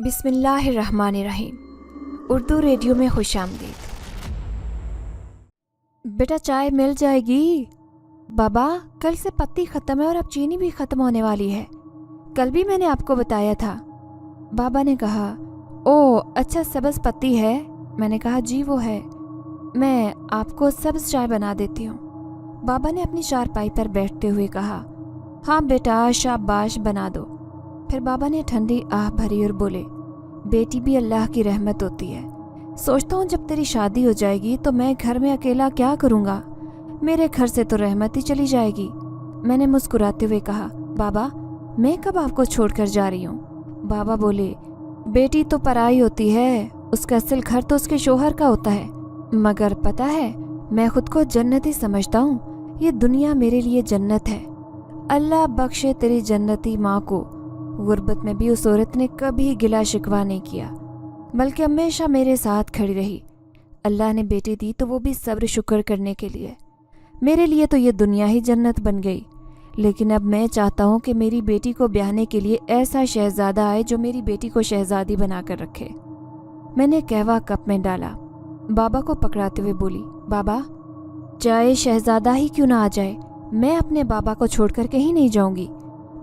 بسم اللہ الرحمن الرحیم۔ اردو ریڈیو میں خوش آمدید۔ بیٹا چائے مل جائے گی؟ بابا کل سے پتی ختم ہے اور اب چینی بھی ختم ہونے والی ہے، کل بھی میں نے آپ کو بتایا تھا۔ بابا نے کہا او اچھا سبز پتی ہے؟ میں نے کہا جی وہ ہے، میں آپ کو سبز چائے بنا دیتی ہوں۔ بابا نے اپنی چارپائی پر بیٹھتے ہوئے کہا ہاں بیٹا شاباش بنا دو۔ پھر بابا نے ٹھنڈی آہ بھری اور بولے بیٹی بھی اللہ کی رحمت ہوتی ہے، سوچتا ہوں جب تیری شادی ہو جائے گی تو میں گھر میں اکیلا کیا کروں گا، میرے گھر سے تو رحمت ہی چلی جائے گی۔ میں نے مسکراتے ہوئے کہا بابا میں کب آپ کو چھوڑ کر جا رہی ہوں؟ بابا بولے بیٹی تو پرائی ہوتی ہے، اس کا اصل گھر تو اس کے شوہر کا ہوتا ہے، مگر پتہ ہے میں خود کو جنتی سمجھتا ہوں، یہ دنیا میرے لیے جنت ہے۔ اللہ بخشے تیری جنتی ماں کو، غربت میں بھی اس عورت نے کبھی گلا شکوہ نہیں کیا، بلکہ ہمیشہ میرے ساتھ کھڑی رہی۔ اللہ نے بیٹی دی تو وہ بھی صبر شکر کرنے کے لیے، میرے لیے تو یہ دنیا ہی جنت بن گئی۔ لیکن اب میں چاہتا ہوں کہ میری بیٹی کو بیاہنے کے لیے ایسا شہزادہ آئے جو میری بیٹی کو شہزادی بنا کر رکھے۔ میں نے قہوہ کپ میں ڈالا، بابا کو پکڑاتے ہوئے بولی بابا چائے شہزادہ ہی کیوں نہ آ جائے، میں اپنے بابا کو چھوڑ کر کہیں نہیں جاؤں گی۔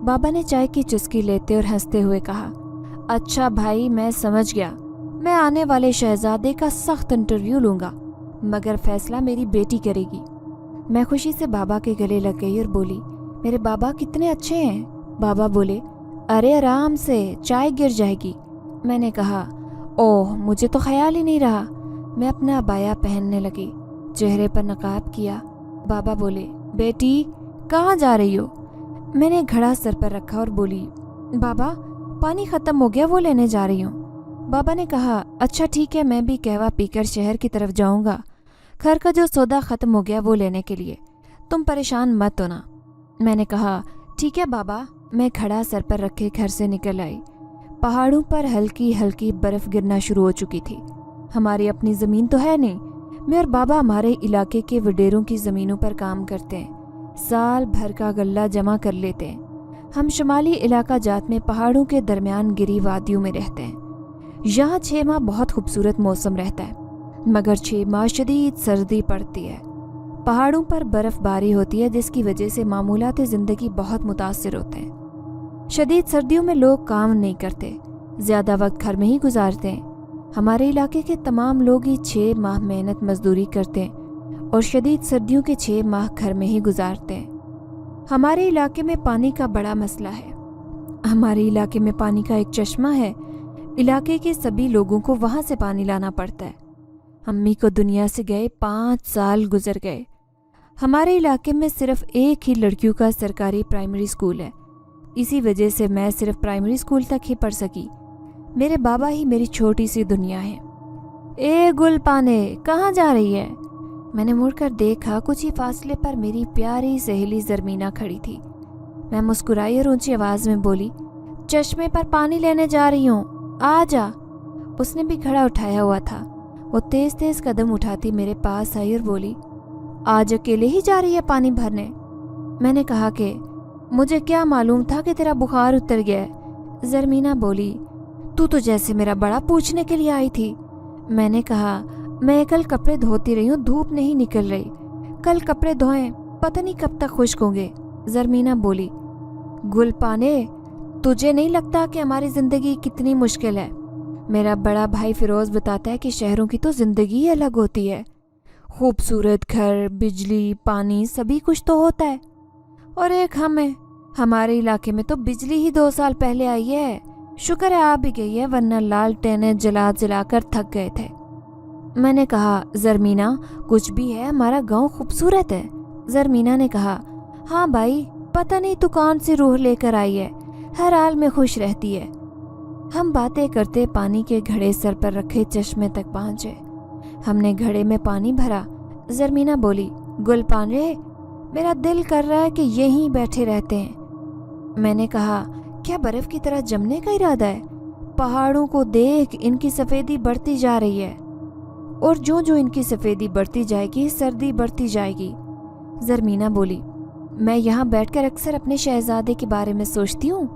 بابا نے چائے کی چسکی لیتے اور ہنستے ہوئے کہا اچھا بھائی میں سمجھ گیا، میں آنے والے شہزادے کا سخت انٹرویو لوں گا، مگر فیصلہ میری بیٹی کرے گی۔ میں خوشی سے بابا کے گلے لگ گئی اور بولی میرے بابا کتنے اچھے ہیں۔ بابا بولے ارے آرام سے چائے گر جائے گی۔ میں نے کہا اوہ مجھے تو خیال ہی نہیں رہا۔ میں اپنا عبایا پہننے لگی، چہرے پر نقاب کیا۔ بابا بولے بیٹی کہاں جا رہی ہو؟ میں نے گھڑا سر پر رکھا اور بولی بابا پانی ختم ہو گیا، وہ لینے جا رہی ہوں۔ بابا نے کہا اچھا ٹھیک ہے، میں بھی قہوہ پی کر شہر کی طرف جاؤں گا، گھر کا جو سودا ختم ہو گیا وہ لینے کے لیے، تم پریشان مت ہونا۔ میں نے کہا ٹھیک ہے بابا۔ میں گھڑا سر پر رکھے گھر سے نکل آئی۔ پہاڑوں پر ہلکی ہلکی برف گرنا شروع ہو چکی تھی۔ ہماری اپنی زمین تو ہے نہیں، میں اور بابا ہمارے علاقے کے وڈیروں کی زمینوں پر کام کرتے ہیں، سال بھر کا غلہ جمع کر لیتے ہیں۔ ہم شمالی علاقہ جات میں پہاڑوں کے درمیان گری وادیوں میں رہتے ہیں۔ یہاں 6 ماہ بہت خوبصورت موسم رہتا ہے، مگر 6 ماہ شدید سردی پڑتی ہے۔ پہاڑوں پر برف باری ہوتی ہے جس کی وجہ سے معمولات زندگی بہت متاثر ہوتے ہیں۔ شدید سردیوں میں لوگ کام نہیں کرتے، زیادہ وقت گھر میں ہی گزارتے ہیں۔ ہمارے علاقے کے تمام لوگ ہی 6 ماہ محنت مزدوری کرتے ہیں اور شدید سردیوں کے 6 ماہ گھر میں ہی گزارتے ہیں۔ ہمارے علاقے میں پانی کا بڑا مسئلہ ہے۔ ہمارے علاقے میں پانی کا ایک چشمہ ہے، علاقے کے سبھی لوگوں کو وہاں سے پانی لانا پڑتا ہے۔ امی کو دنیا سے گئے 5 سال گزر گئے۔ ہمارے علاقے میں صرف ایک ہی لڑکیوں کا سرکاری پرائمری اسکول ہے، اسی وجہ سے میں صرف پرائمری اسکول تک ہی پڑھ سکی۔ میرے بابا ہی میری چھوٹی سی دنیا ہے۔ اے گل پانے کہاں جا رہی ہے؟ میں نے مڑ کر دیکھا، کچھ ہی فاصلے پر میری پیاری سہیلی زرمینہ کھڑی تھی۔ میں مسکرائی اور اونچی آواز میں بولی چشمے پر پانی لینے جا رہی ہوں، آ جا۔ اس نے بھی گھڑا اٹھایا ہوا تھا، وہ تیز تیز قدم اٹھاتی میرے پاس آئی اور بولی آج اکیلے ہی جا رہی ہے پانی بھرنے؟ میں نے کہا کہ مجھے کیا معلوم تھا کہ تیرا بخار اتر گیا ہے۔ زرمینہ بولی تو جیسے میرا بڑا پوچھنے کے لیے آئی تھی۔ میں نے کہا میں کل کپڑے دھوتی رہی ہوں، دھوپ نہیں نکل رہی، کل کپڑے دھوئیں، پتہ نہیں کب تک خشک ہوں گے۔ زرمینہ بولی گل پانے تجھے نہیں لگتا کہ ہماری زندگی کتنی مشکل ہے؟ میرا بڑا بھائی فیروز بتاتا ہے کہ شہروں کی تو زندگی ہی الگ ہوتی ہے، خوبصورت گھر، بجلی، پانی سبھی کچھ تو ہوتا ہے، اور ایک ہمارے علاقے میں تو بجلی ہی 2 سال پہلے آئی ہے، شکر ہے آ بھی گئی ہے، ورنہ لالٹینیں جلا جلا کر تھک گئے تھے۔ میں نے کہا زرمینہ کچھ بھی ہے ہمارا گاؤں خوبصورت ہے۔ زرمینہ نے کہا ہاں بھائی، پتہ نہیں تو کون سی روح لے کر آئی ہے، ہر حال میں خوش رہتی ہے۔ ہم باتیں کرتے پانی کے گھڑے سر پر رکھے چشمے تک پہنچے۔ ہم نے گھڑے میں پانی بھرا۔ زرمینہ بولی گل پانے میرا دل کر رہا ہے کہ یہیں بیٹھے رہتے ہیں۔ میں نے کہا کیا برف کی طرح جمنے کا ارادہ ہے؟ پہاڑوں کو دیکھ، ان کی سفیدی بڑھتی جا رہی ہے، اور جو ان کی سفیدی بڑھتی جائے گی سردی بڑھتی جائے گی۔ زرمینہ بولی میں یہاں بیٹھ کر اکثر اپنے شہزادے کے بارے میں سوچتی ہوں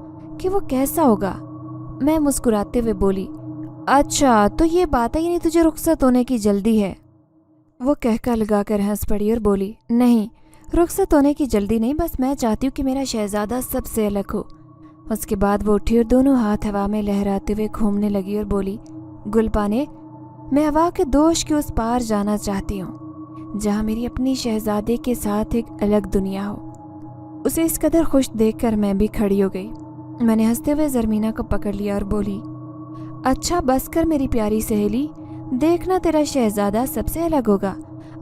کہ وہ کیسا ہوگا۔ मैं मुस्कुराते हुए बोली, अच्छा तो ये बात है यानी तुझे रुखसत होने की जल्दी है। वो कहकर लगाकर हंस पड़ी और बोली, नहीं रुखसत होने की जल्दी नहीं, बस मैं चाहती हूँ कि मेरा शहजादा सबसे अलग हो। उसके बाद वो उठी और दोनों हाथ हवा में लहराते हुए घूमने लगी और बोली, गुलपाने, मैं हवा के दोष के उस पार जाना चाहती हूँ जहाँ मेरी अपनी शहजादे के साथ एक अलग दुनिया हो। उसे इस कदर खुश देखकर मैं भी खड़ी हो गई। मैंने हंसते हुए ज़रमीना को पकड़ लिया और बोली, अच्छा बस कर मेरी प्यारी सहेली, देखना तेरा शहजादा सबसे अलग होगा।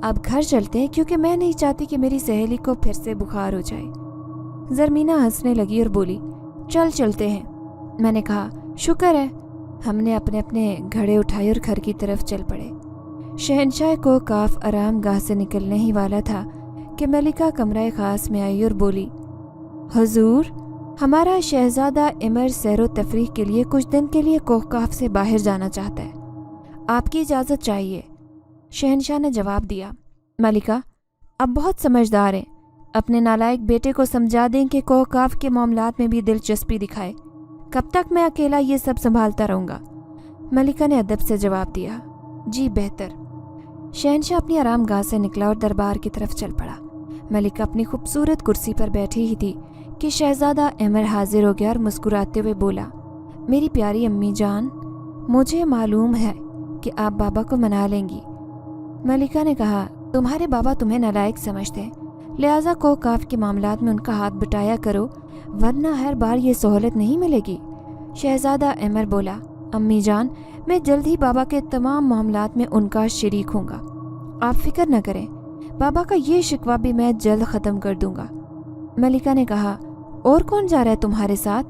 अब घर चलते हैं क्योंकि मैं नहीं चाहती कि मेरी सहेली को फिर से बुखार हो जाए। ज़रमीना हंसने लगी और बोली, चल चलते हैं। मैंने कहा, शुक्र है। हमने अपने अपने घड़े उठाए और घर की तरफ चल पड़े। शहंशाह को काफ आराम गाह से निकलने ही वाला था कि मलिका कमरा खास में आई और बोली, हुजूर, हमारा शहजादा इमर सैरो तफरीह के लिए कुछ दिन के लिए कोहकाफ से बाहर जाना चाहता है, आपकी इजाज़त चाहिए। शहंशाह ने जवाब दिया, मलिका अब बहुत समझदार हैं, अपने नालायक बेटे को समझा दें कि कोहकाफ के मामलात में भी दिलचस्पी दिखाए। कब तक मैं अकेला ये सब संभालता रहूँगा? मलिका ने अदब से जवाब दिया, जी बेहतर। शहंशाह अपनी आरामगाह से निकला और दरबार की तरफ चल पड़ा। मलिका अपनी खूबसूरत कुर्सी पर बैठी ही थी कि शहजादा इमर हाजिर हो गया और मुस्कुराते हुए बोला, मेरी प्यारी अम्मी जान, मुझे मालूम है कि आप बाबा को मना लेंगी। मलिका ने कहा, तुम्हारे बाबा तुम्हें नालायक समझते हैं, लिहाजा कोहकाफ के मामलात में उनका हाथ बटाया करो, वरना हर बार ये सहूलत नहीं मिलेगी। शहजादा इमर बोला, अम्मी जान, मैं जल्द ही बाबा के तमाम मामलात में उनका शरीक होऊंगा, आप फिक्र न करें, बाबा का ये शिकवा भी मैं जल्द ख़त्म कर दूंगा। मलिका ने कहा, और कौन जा रहा है तुम्हारे साथ?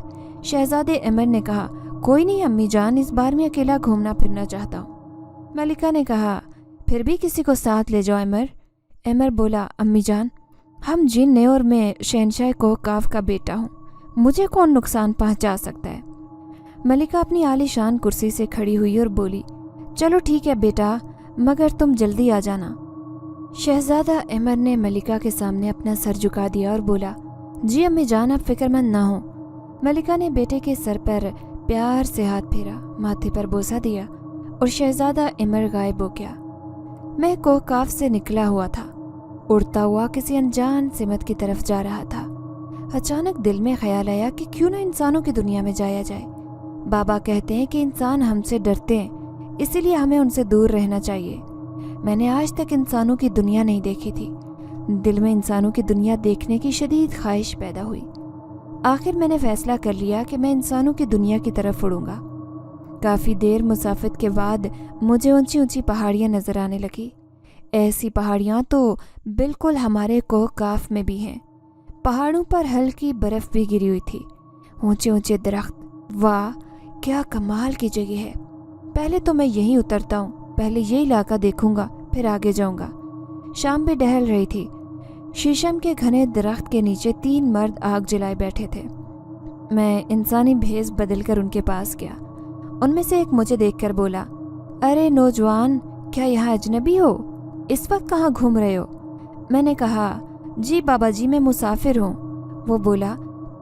शहजादे इमर ने कहा, कोई नहीं अम्मी जान, इस बार मैं अकेला घूमना फिरना चाहता हूँ। मलिका ने कहा, फिर भी किसी को साथ ले जाओ इमर। इमर बोला, अम्मी जान, हम जिन ने और मैं शहंशाह कोहकाफ का बेटा हूँ, मुझे कौन नुकसान पहुँचा सकता है। मलिका अपनी आलीशान कुर्सी से खड़ी हुई और बोली, चलो ठीक है बेटा, मगर तुम जल्दी आ जाना। शहजादा इमर ने मलिका के सामने अपना सर झुका दिया और बोला, जी अम्मी जान, आप फिक्रमंद ना हो। मलिका ने बेटे के सर पर प्यार से हाथ फेरा, माथे पर बोसा दिया और शहजादा इमर गायब हो गया। मैं कोहकाफ से निकला हुआ था, उड़ता हुआ किसी अनजान सिमत की तरफ जा रहा था। अचानक दिल में ख्याल आया कि क्यों ना इंसानों की दुनिया में जाया जाए। बाबा कहते हैं कि इंसान हमसे डरते हैं, इसीलिए हमें उनसे दूर रहना चाहिए। मैंने आज तक इंसानों की दुनिया नहीं देखी थी। दिल में इंसानों की दुनिया देखने की शदीद ख्वाहिश पैदा हुई। आखिर मैंने फैसला कर लिया कि मैं इंसानों की दुनिया की तरफ उड़ूंगा। काफ़ी देर मुसाफिर के बाद मुझे ऊंची ऊंची पहाड़ियाँ नज़र आने लगी। ऐसी पहाड़ियाँ तो बिल्कुल हमारे कोहकाफ में भी हैं। पहाड़ों पर हल्की बर्फ़ भी गिरी हुई थी, ऊंचे ऊंचे दरख्त। वाह, क्या कमाल की जगह है। पहले तो मैं यहीं उतरता हूँ, पहले ये इलाका देखूंगा, फिर आगे जाऊंगा। शाम भी ढल रही थी। शीशम के घने दरख्त के नीचे 3 मर्द आग जलाए बैठे थे। मैं इंसानी भेष बदलकर उनके पास गया। उनमें से एक मुझे देखकर बोला, अरे नौजवान, क्या यहाँ अजनबी हो? इस वक्त कहाँ घूम रहे हो? मैंने कहा, जी बाबा जी, मैं मुसाफिर हूँ। वो बोला,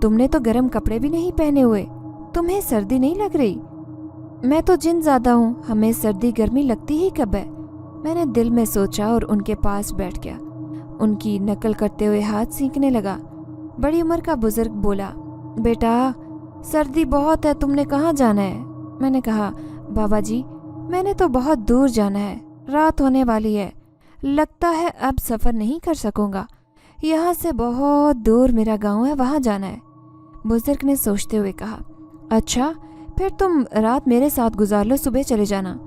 तुमने तो गर्म कपड़े भी नहीं पहने हुए, तुम्हें सर्दी नहीं लग रही? मैं तो जिन ज़्यादा हूँ, हमें सर्दी गर्मी लगती ही कब है। मैंने दिल में सोचा और उनके पास बैठ गया। उनकी नकल करते हुए हाथ सीखने लगा। बड़ी उम्र का बुजुर्ग बोला, बेटा सर्दी बहुत है, तुमने कहाँ जाना है? मैंने कहा, बाबा जी, मैंने तो बहुत दूर जाना है, रात होने वाली है, लगता है अब सफ़र नहीं कर सकूँगा। यहाँ से बहुत दूर मेरा गांव है, वहाँ जाना है। बुजुर्ग ने सोचते हुए कहा, अच्छा फिर तुम रात मेरे साथ गुजार लो, सुबह चले जाना।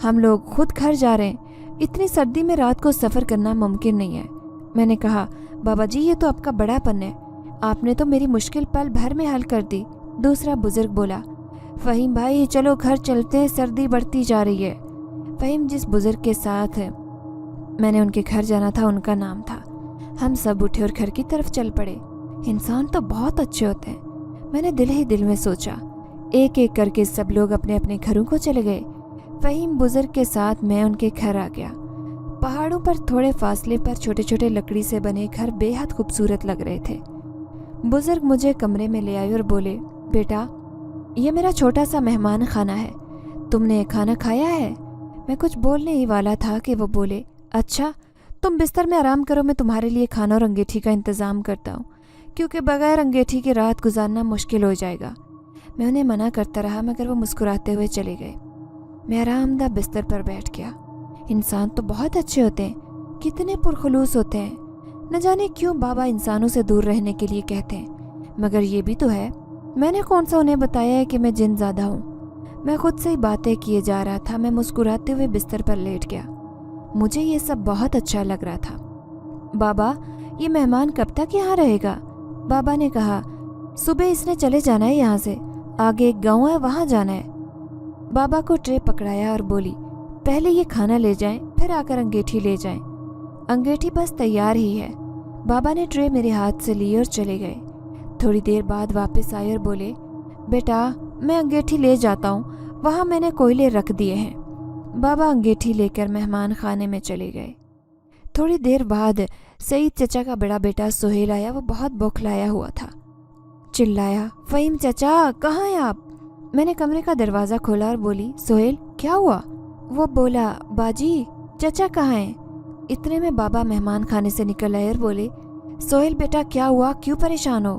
हम लोग खुद घर जा रहे हैं, इतनी सर्दी में रात को सफ़र करना मुमकिन नहीं है। मैंने कहा, बाबा जी, ये तो आपका बड़ापन है, आपने तो मेरी मुश्किल पल भर में हल कर दी। दूसरा बुजुर्ग बोला, फ़हीम भाई चलो घर चलते हैं, सर्दी बढ़ती जा रही है। फ़हीम जिस बुजुर्ग के साथ मैंने उनके घर जाना था, उनका नाम था। हम सब उठे और घर की तरफ चल पड़े। इंसान तो बहुत अच्छे होते हैं, मैंने दिल ही दिल में सोचा। एक एक करके सब लोग अपने अपने घरों को चले गए। फ़हीम बुजुर्ग के साथ मैं उनके घर आ गया। पहाड़ों पर थोड़े फासले पर छोटे छोटे लकड़ी से बने घर बेहद खूबसूरत लग रहे थे। बुजुर्ग मुझे कमरे में ले आए और बोले, बेटा یہ میرا چھوٹا سا مہمان خانہ ہے، تم نے کھانا کھایا ہے؟ میں کچھ بولنے ہی والا تھا کہ وہ بولے، اچھا تم بستر میں آرام کرو، میں تمہارے لیے کھانا اور انگیٹھی کا انتظام کرتا ہوں، کیونکہ بغیر انگیٹھی کی رات گزارنا مشکل ہو جائے گا۔ میں انہیں منع کرتا رہا مگر وہ مسکراتے ہوئے چلے گئے۔ میں آرام دہ بستر پر بیٹھ گیا۔ انسان تو بہت اچھے ہوتے ہیں، کتنے پرخلوص ہوتے ہیں، نہ جانے کیوں بابا انسانوں سے دور رہنے کے لیے کہتے ہیں، مگر یہ بھی تو ہے، میں نے کون سا انہیں بتایا ہے کہ میں جن زادہ ہوں۔ میں خود سے ہی باتیں کیے جا رہا تھا۔ میں مسکراتے ہوئے بستر پر لیٹ گیا۔ مجھے یہ سب بہت اچھا لگ رہا تھا۔ بابا یہ مہمان کب تک یہاں رہے گا؟ بابا نے کہا، صبح اس نے چلے جانا ہے یہاں سے، آگے ایک گاؤں ہے وہاں جانا ہے۔ بابا کو ٹرے پکڑایا اور بولی، پہلے یہ کھانا لے جائیں پھر آ کر انگیٹھی لے جائیں، انگیٹھی بس تیار ہی ہے۔ بابا نے ٹرے میرے ہاتھ سے لی اور چلے گئے۔ تھوڑی دیر بعد واپس آئے اور بولے، بیٹا میں انگیٹھی لے جاتا ہوں، وہاں میں نے کوئلے رکھ دیے ہیں۔ بابا انگیٹھی لے کر مہمان خانے میں چلے گئے۔ تھوڑی دیر بعد سعید چچا کا بڑا بیٹا سہیل آیا۔ وہ بہت بوکھلایا ہوا تھا۔ چلایا، فہیم چچا کہاں ہیں آپ؟ میں نے کمرے کا دروازہ کھولا اور بولی، سہیل کیا ہوا؟ وہ بولا، باجی چچا کہاں ہیں؟ اتنے میں بابا مہمان خانے سے نکل آئے اور بولے، سہیل بیٹا کیا ہوا، کیوں پریشان ہو؟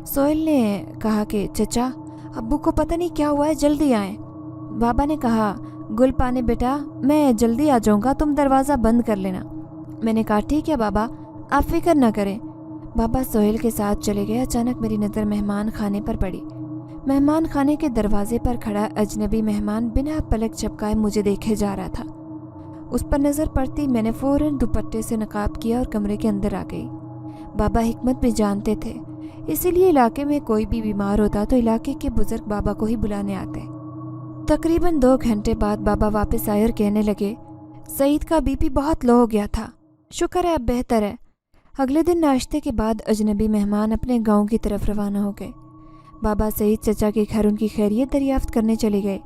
سہیل نے کہا کہ چچا ابو کو پتہ نہیں کیا ہوا ہے، جلدی آئیں۔ بابا نے کہا، گل پانے بیٹا میں جلدی آ جاؤں گا، تم دروازہ بند کر لینا۔ میں نے کہا، ٹھیک ہے بابا، آپ فکر نہ کریں۔ بابا سہیل کے ساتھ چلے گئے۔ اچانک میری نظر مہمان خانے پر پڑی۔ مہمان خانے کے دروازے پر کھڑا اجنبی مہمان بنا پلک جھپکائے مجھے دیکھے جا رہا تھا۔ اس پر نظر پڑتی میں نے فوراً دوپٹے سے نقاب کیا اور کمرے کے اندر آ گئی۔ بابا حکمت بھی جانتے تھے، اسی لیے علاقے میں کوئی بھی بیمار ہوتا تو علاقے کے بزرگ بابا کو ہی بلانے آتے۔ تقریباً 2 گھنٹے بعد بابا واپس آئے اور کہنے لگے، سعید کا بی پی بہت لو ہو گیا تھا، شکر ہے اب بہتر ہے۔ اگلے دن ناشتے کے بعد اجنبی مہمان اپنے گاؤں کی طرف روانہ ہو گئے۔ بابا سعید چچا کے گھر ان کی خیریت دریافت کرنے چلے گئے۔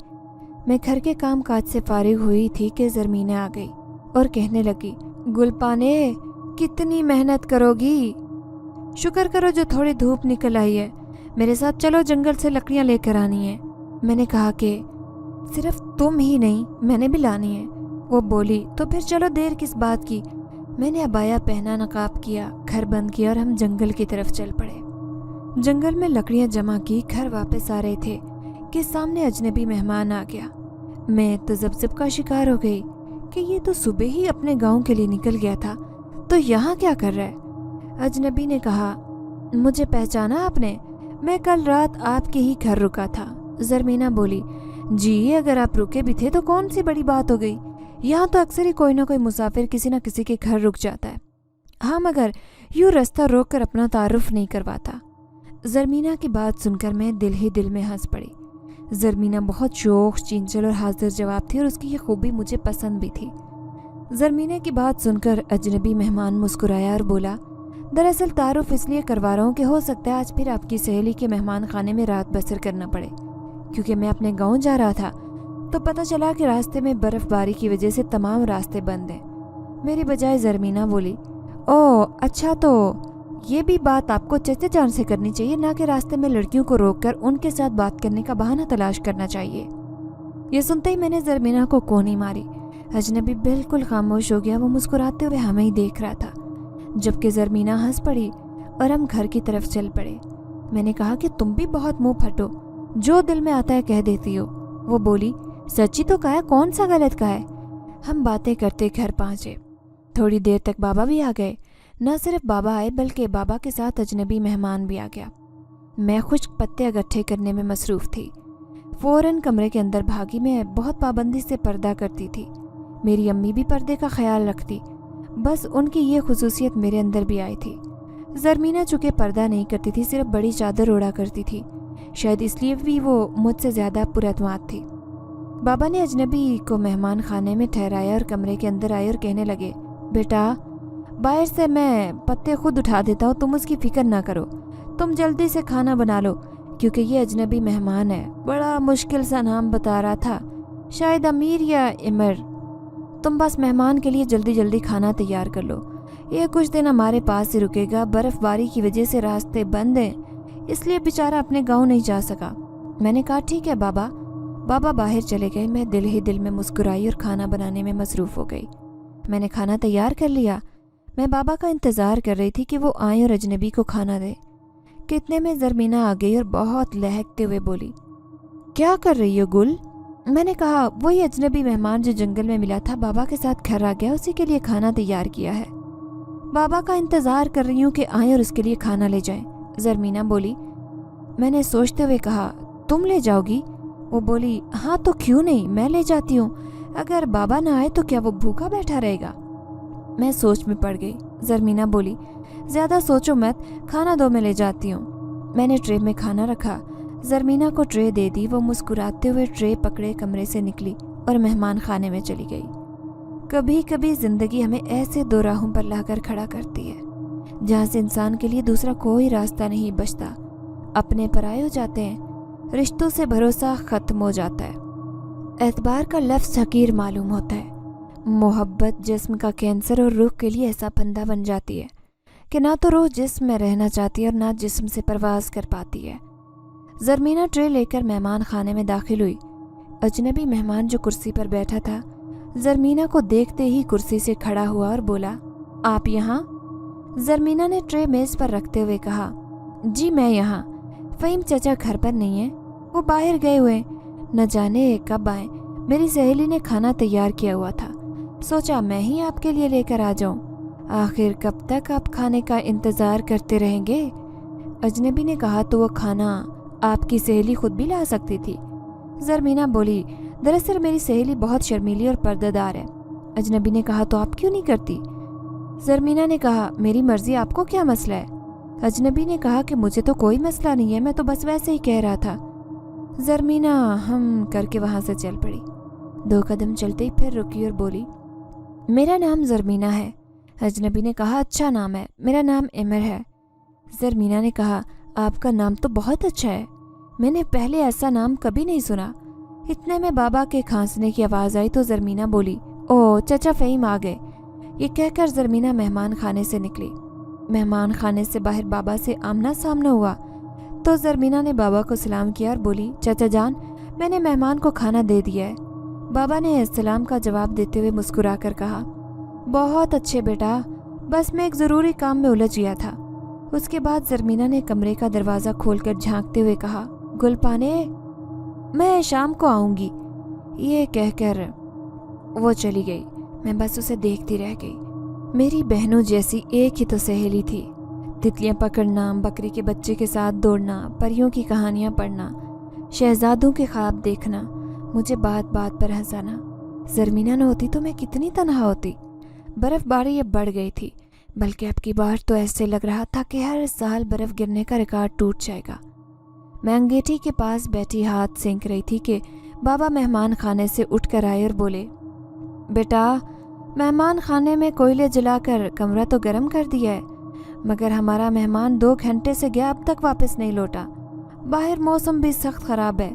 میں گھر کے کام کاج سے فارغ ہوئی تھی کہ زرمینہ آ گئی اور کہنے لگی، گل پانے کتنی محنت کرو گی، شکر کرو جو تھوڑی دھوپ نکل آئی ہے، میرے ساتھ چلو جنگل سے لکڑیاں لے کر آنی ہیں۔ میں نے کہا کہ صرف تم ہی نہیں میں نے بھی لانی ہے۔ وہ بولی، تو پھر چلو دیر کس بات کی۔ میں نے عبایا پہنا، نقاب کیا، گھر بند کیا اور ہم جنگل کی طرف چل پڑے۔ جنگل میں لکڑیاں جمع کی، گھر واپس آ رہے تھے کہ سامنے اجنبی مہمان آ گیا۔ میں تذبذب کا شکار ہو گئی کہ یہ تو صبح ہی اپنے گاؤں کے لیے نکل گیا تھا، تو یہاں کیا کر رہا ہے؟ اجنبی نے کہا، مجھے پہچانا آپ نے؟ میں کل رات آپ کے ہی گھر رکا تھا۔ زرمینہ بولی، جی اگر آپ رکے بھی تھے تو کون سی بڑی بات ہو گئی، یہاں تو اکثر ہی کوئی نہ کوئی مسافر کسی نہ کسی کے گھر رک جاتا ہے۔ ہاں مگر یوں رستہ روک کر اپنا تعارف نہیں کرواتا۔ زرمینہ کی بات سن کر میں دل ہی دل میں ہنس پڑی۔ زرمینہ بہت شوخ، چینچل اور حاضر جواب تھی اور اس کی یہ خوبی مجھے پسند بھی تھی۔ زرمینہ کی بات سن کر اجنبی مہمان مسکرایا اور بولا، دراصل تعارف اس لیے کروا رہا ہوں کہ ہو سکتا ہے آج پھر آپ کی سہیلی کے مہمان خانے میں رات بسر کرنا پڑے، کیونکہ میں اپنے گاؤں جا رہا تھا تو پتہ چلا کہ راستے میں برف باری کی وجہ سے تمام راستے بند ہیں۔ میری بجائے زرمینہ بولی، او اچھا، تو یہ بھی بات آپ کو چچا جان سے کرنی چاہیے، نہ کہ راستے میں لڑکیوں کو روک کر ان کے ساتھ بات کرنے کا بہانہ تلاش کرنا چاہیے۔ یہ سنتے ہی میں نے زرمینہ کو کونی ماری۔ اجنبی بالکل خاموش ہو گیا، وہ مسکراتے ہوئے ہمیں ہی دیکھ رہا تھا، جبکہ زرمینہ ہنس پڑی اور ہم گھر کی طرف چل پڑے۔ میں نے کہا کہ تم بھی بہت منہ پھٹو، جو دل میں آتا ہے کہہ دیتی ہو۔ وہ بولی، سچی تو کہا، کون سا غلط کہا ہے؟ ہم باتیں کرتے گھر پہنچے۔ تھوڑی دیر تک بابا بھی آ گئے۔ نہ صرف بابا آئے بلکہ بابا کے ساتھ اجنبی مہمان بھی آ گیا۔ میں خشک پتے اکٹھے کرنے میں مصروف تھی۔ فوراً کمرے کے اندر بھاگی۔ میں بہت پابندی سے پردہ کرتی تھی، میری امی بھی پردے کا خیال رکھتی، بس ان کی یہ خصوصیت میرے اندر بھی آئی تھی۔ زرمینہ چونکہ پردہ نہیں کرتی تھی، صرف بڑی چادر اوڑھا کرتی تھی، شاید اس لیے بھی وہ مجھ سے زیادہ پراعتماد تھی۔ بابا نے اجنبی کو مہمان خانے میں ٹھہرایا اور کمرے کے اندر آئے اور کہنے لگے، بیٹا باہر سے میں پتے خود اٹھا دیتا ہوں، تم اس کی فکر نہ کرو، تم جلدی سے کھانا بنا لو، کیونکہ یہ اجنبی مہمان ہے، بڑا مشکل سا نام بتا رہا تھا، شاید امیر یا عمر۔ تم بس مہمان کے لیے جلدی جلدی کھانا تیار کر لو، یہ کچھ دن ہمارے پاس ہی رکے گا، برف باری کی وجہ سے راستے بند ہیں، اس لیے بیچارہ اپنے گاؤں نہیں جا سکا۔ میں نے کہا ٹھیک ہے بابا۔ بابا باہر چلے گئے۔ میں دل ہی دل میں مسکرائی اور کھانا بنانے میں مصروف ہو گئی۔ میں نے کھانا تیار کر لیا۔ میں بابا کا انتظار کر رہی تھی کہ وہ آئیں اور اجنبی کو کھانا دیں۔ کتنے میں زرمینہ آ گئی اور بہت لہکتے ہوئے بولی، کیا کر رہی ہو گل؟ میں نے کہا وہی اجنبی مہمان جو جنگل میں ملا تھا بابا کے ساتھ گھر آ گیا، اسی کے لیے کھانا تیار کیا ہے۔ بابا کا انتظار کر رہی ہوں کہ آئیں اور اس کے لیے کھانا لے جائیں، زرمینہ بولی۔ میں نے سوچتے ہوئے کہا تم لے جاؤ گی؟ وہ بولی ہاں تو کیوں نہیں، میں لے جاتی ہوں۔ اگر بابا نہ آئے تو کیا وہ بھوکا بیٹھا رہے گا؟ میں سوچ میں پڑ گئی۔ زرمینہ بولی زیادہ سوچو مت، کھانا دو میں لے جاتی ہوں۔ میں نے ٹرے میں کھانا رکھا، زرمینہ کو ٹرے دے دی۔ وہ مسکراتے ہوئے ٹرے پکڑے کمرے سے نکلی اور مہمان خانے میں چلی گئی۔ کبھی کبھی زندگی ہمیں ایسے دو راہوں پر لا کر کھڑا کرتی ہے جہاں سے انسان کے لیے دوسرا کوئی راستہ نہیں بچتا۔ اپنے پرائے ہو جاتے ہیں، رشتوں سے بھروسہ ختم ہو جاتا ہے، اعتبار کا لفظ حقیر معلوم ہوتا ہے، محبت جسم کا کینسر اور روح کے لیے ایسا پھندا بن جاتی ہے کہ نہ تو روح جسم میں رہنا چاہتی ہے اور نہ جسم سے پرواز کر پاتی ہے۔ زرمینہ ٹرے لے کر مہمان خانے میں داخل ہوئی۔ اجنبی مہمان جو کرسی پر بیٹھا تھا زرمینہ کو دیکھتے ہی کرسی سے کھڑا ہوا اور بولا آپ یہاں؟ زرمینہ نے ٹرے میز پر رکھتے ہوئے کہا جی میں یہاں۔ فہیم چچا گھر پر نہیں ہیں، وہ باہر گئے ہوئے، نہ جانے کب آئیں۔ میری سہیلی نے کھانا تیار کیا ہوا تھا، سوچا میں ہی آپ کے لیے لے کر آ جاؤں۔ آخر کب تک آپ کھانے کا انتظار کرتے رہیں گے؟ اجنبی نے کہا تو وہ کھانا آپ کی سہیلی خود بھی لا سکتی تھی۔ زرمینہ بولی دراصل میری سہیلی بہت شرمیلی اور پردہ دار ہے۔ اجنبی نے کہا تو آپ کیوں نہیں کرتی؟ زرمینہ نے کہا میری مرضی، آپ کو کیا مسئلہ ہے؟ اجنبی نے کہا کہ مجھے تو کوئی مسئلہ نہیں ہے، میں تو بس ویسے ہی کہہ رہا تھا۔ زرمینہ ہم کر کے وہاں سے چل پڑی۔ 2 قدم چلتے ہی پھر رکی اور بولی میرا نام زرمینہ ہے۔ اجنبی نے کہا اچھا نام ہے، میرا نام عمر ہے۔ زرمینہ نے کہا آپ کا نام تو بہت اچھا ہے، میں نے پہلے ایسا نام کبھی نہیں سنا۔ اتنے میں بابا کے کھانسنے کی آواز آئی تو زرمینہ بولی او چچا فہیم آ گئے۔ یہ کہہ کر زرمینہ مہمان خانے سے نکلی۔ مہمان خانے سے باہر بابا سے آمنا سامنا ہوا تو زرمینہ نے بابا کو سلام کیا اور بولی چچا جان میں نے مہمان کو کھانا دے دیا ہے۔ بابا نے السلام کا جواب دیتے ہوئے مسکرا کر کہا بہت اچھے بیٹا، بس میں ایک ضروری کام میں الجھ گیا تھا۔ اس کے بعد زرمینہ نے کمرے کا دروازہ کھول کر جھانکتے ہوئے کہا گل پانے میں شام کو آؤں گی۔ یہ کہہ کر وہ چلی گئی۔ میں بس اسے دیکھتی رہ گئی۔ میری بہنوں جیسی ایک ہی تو سہیلی تھی، تتلیاں پکڑنا، بکری کے بچے کے ساتھ دوڑنا، پریوں کی کہانیاں پڑھنا، شہزادوں کے خواب دیکھنا، مجھے بات بات پر ہنسانا۔ زرمینہ نہ ہوتی تو میں کتنی تنہا ہوتی۔ برف باری اب بڑھ گئی تھی، بلکہ اب کی بار تو ایسے لگ رہا تھا کہ ہر سال برف گرنے کا ریکارڈ ٹوٹ جائے گا۔ میں انگیٹھی کے پاس بیٹھی ہاتھ سینک رہی تھی کہ بابا مہمان خانے سے اٹھ کر آئے اور بولے بیٹا مہمان خانے میں کوئلے جلا کر کمرہ تو گرم کر دیا ہے، مگر ہمارا مہمان 2 گھنٹے سے گیا اب تک واپس نہیں لوٹا۔ باہر موسم بھی سخت خراب ہے،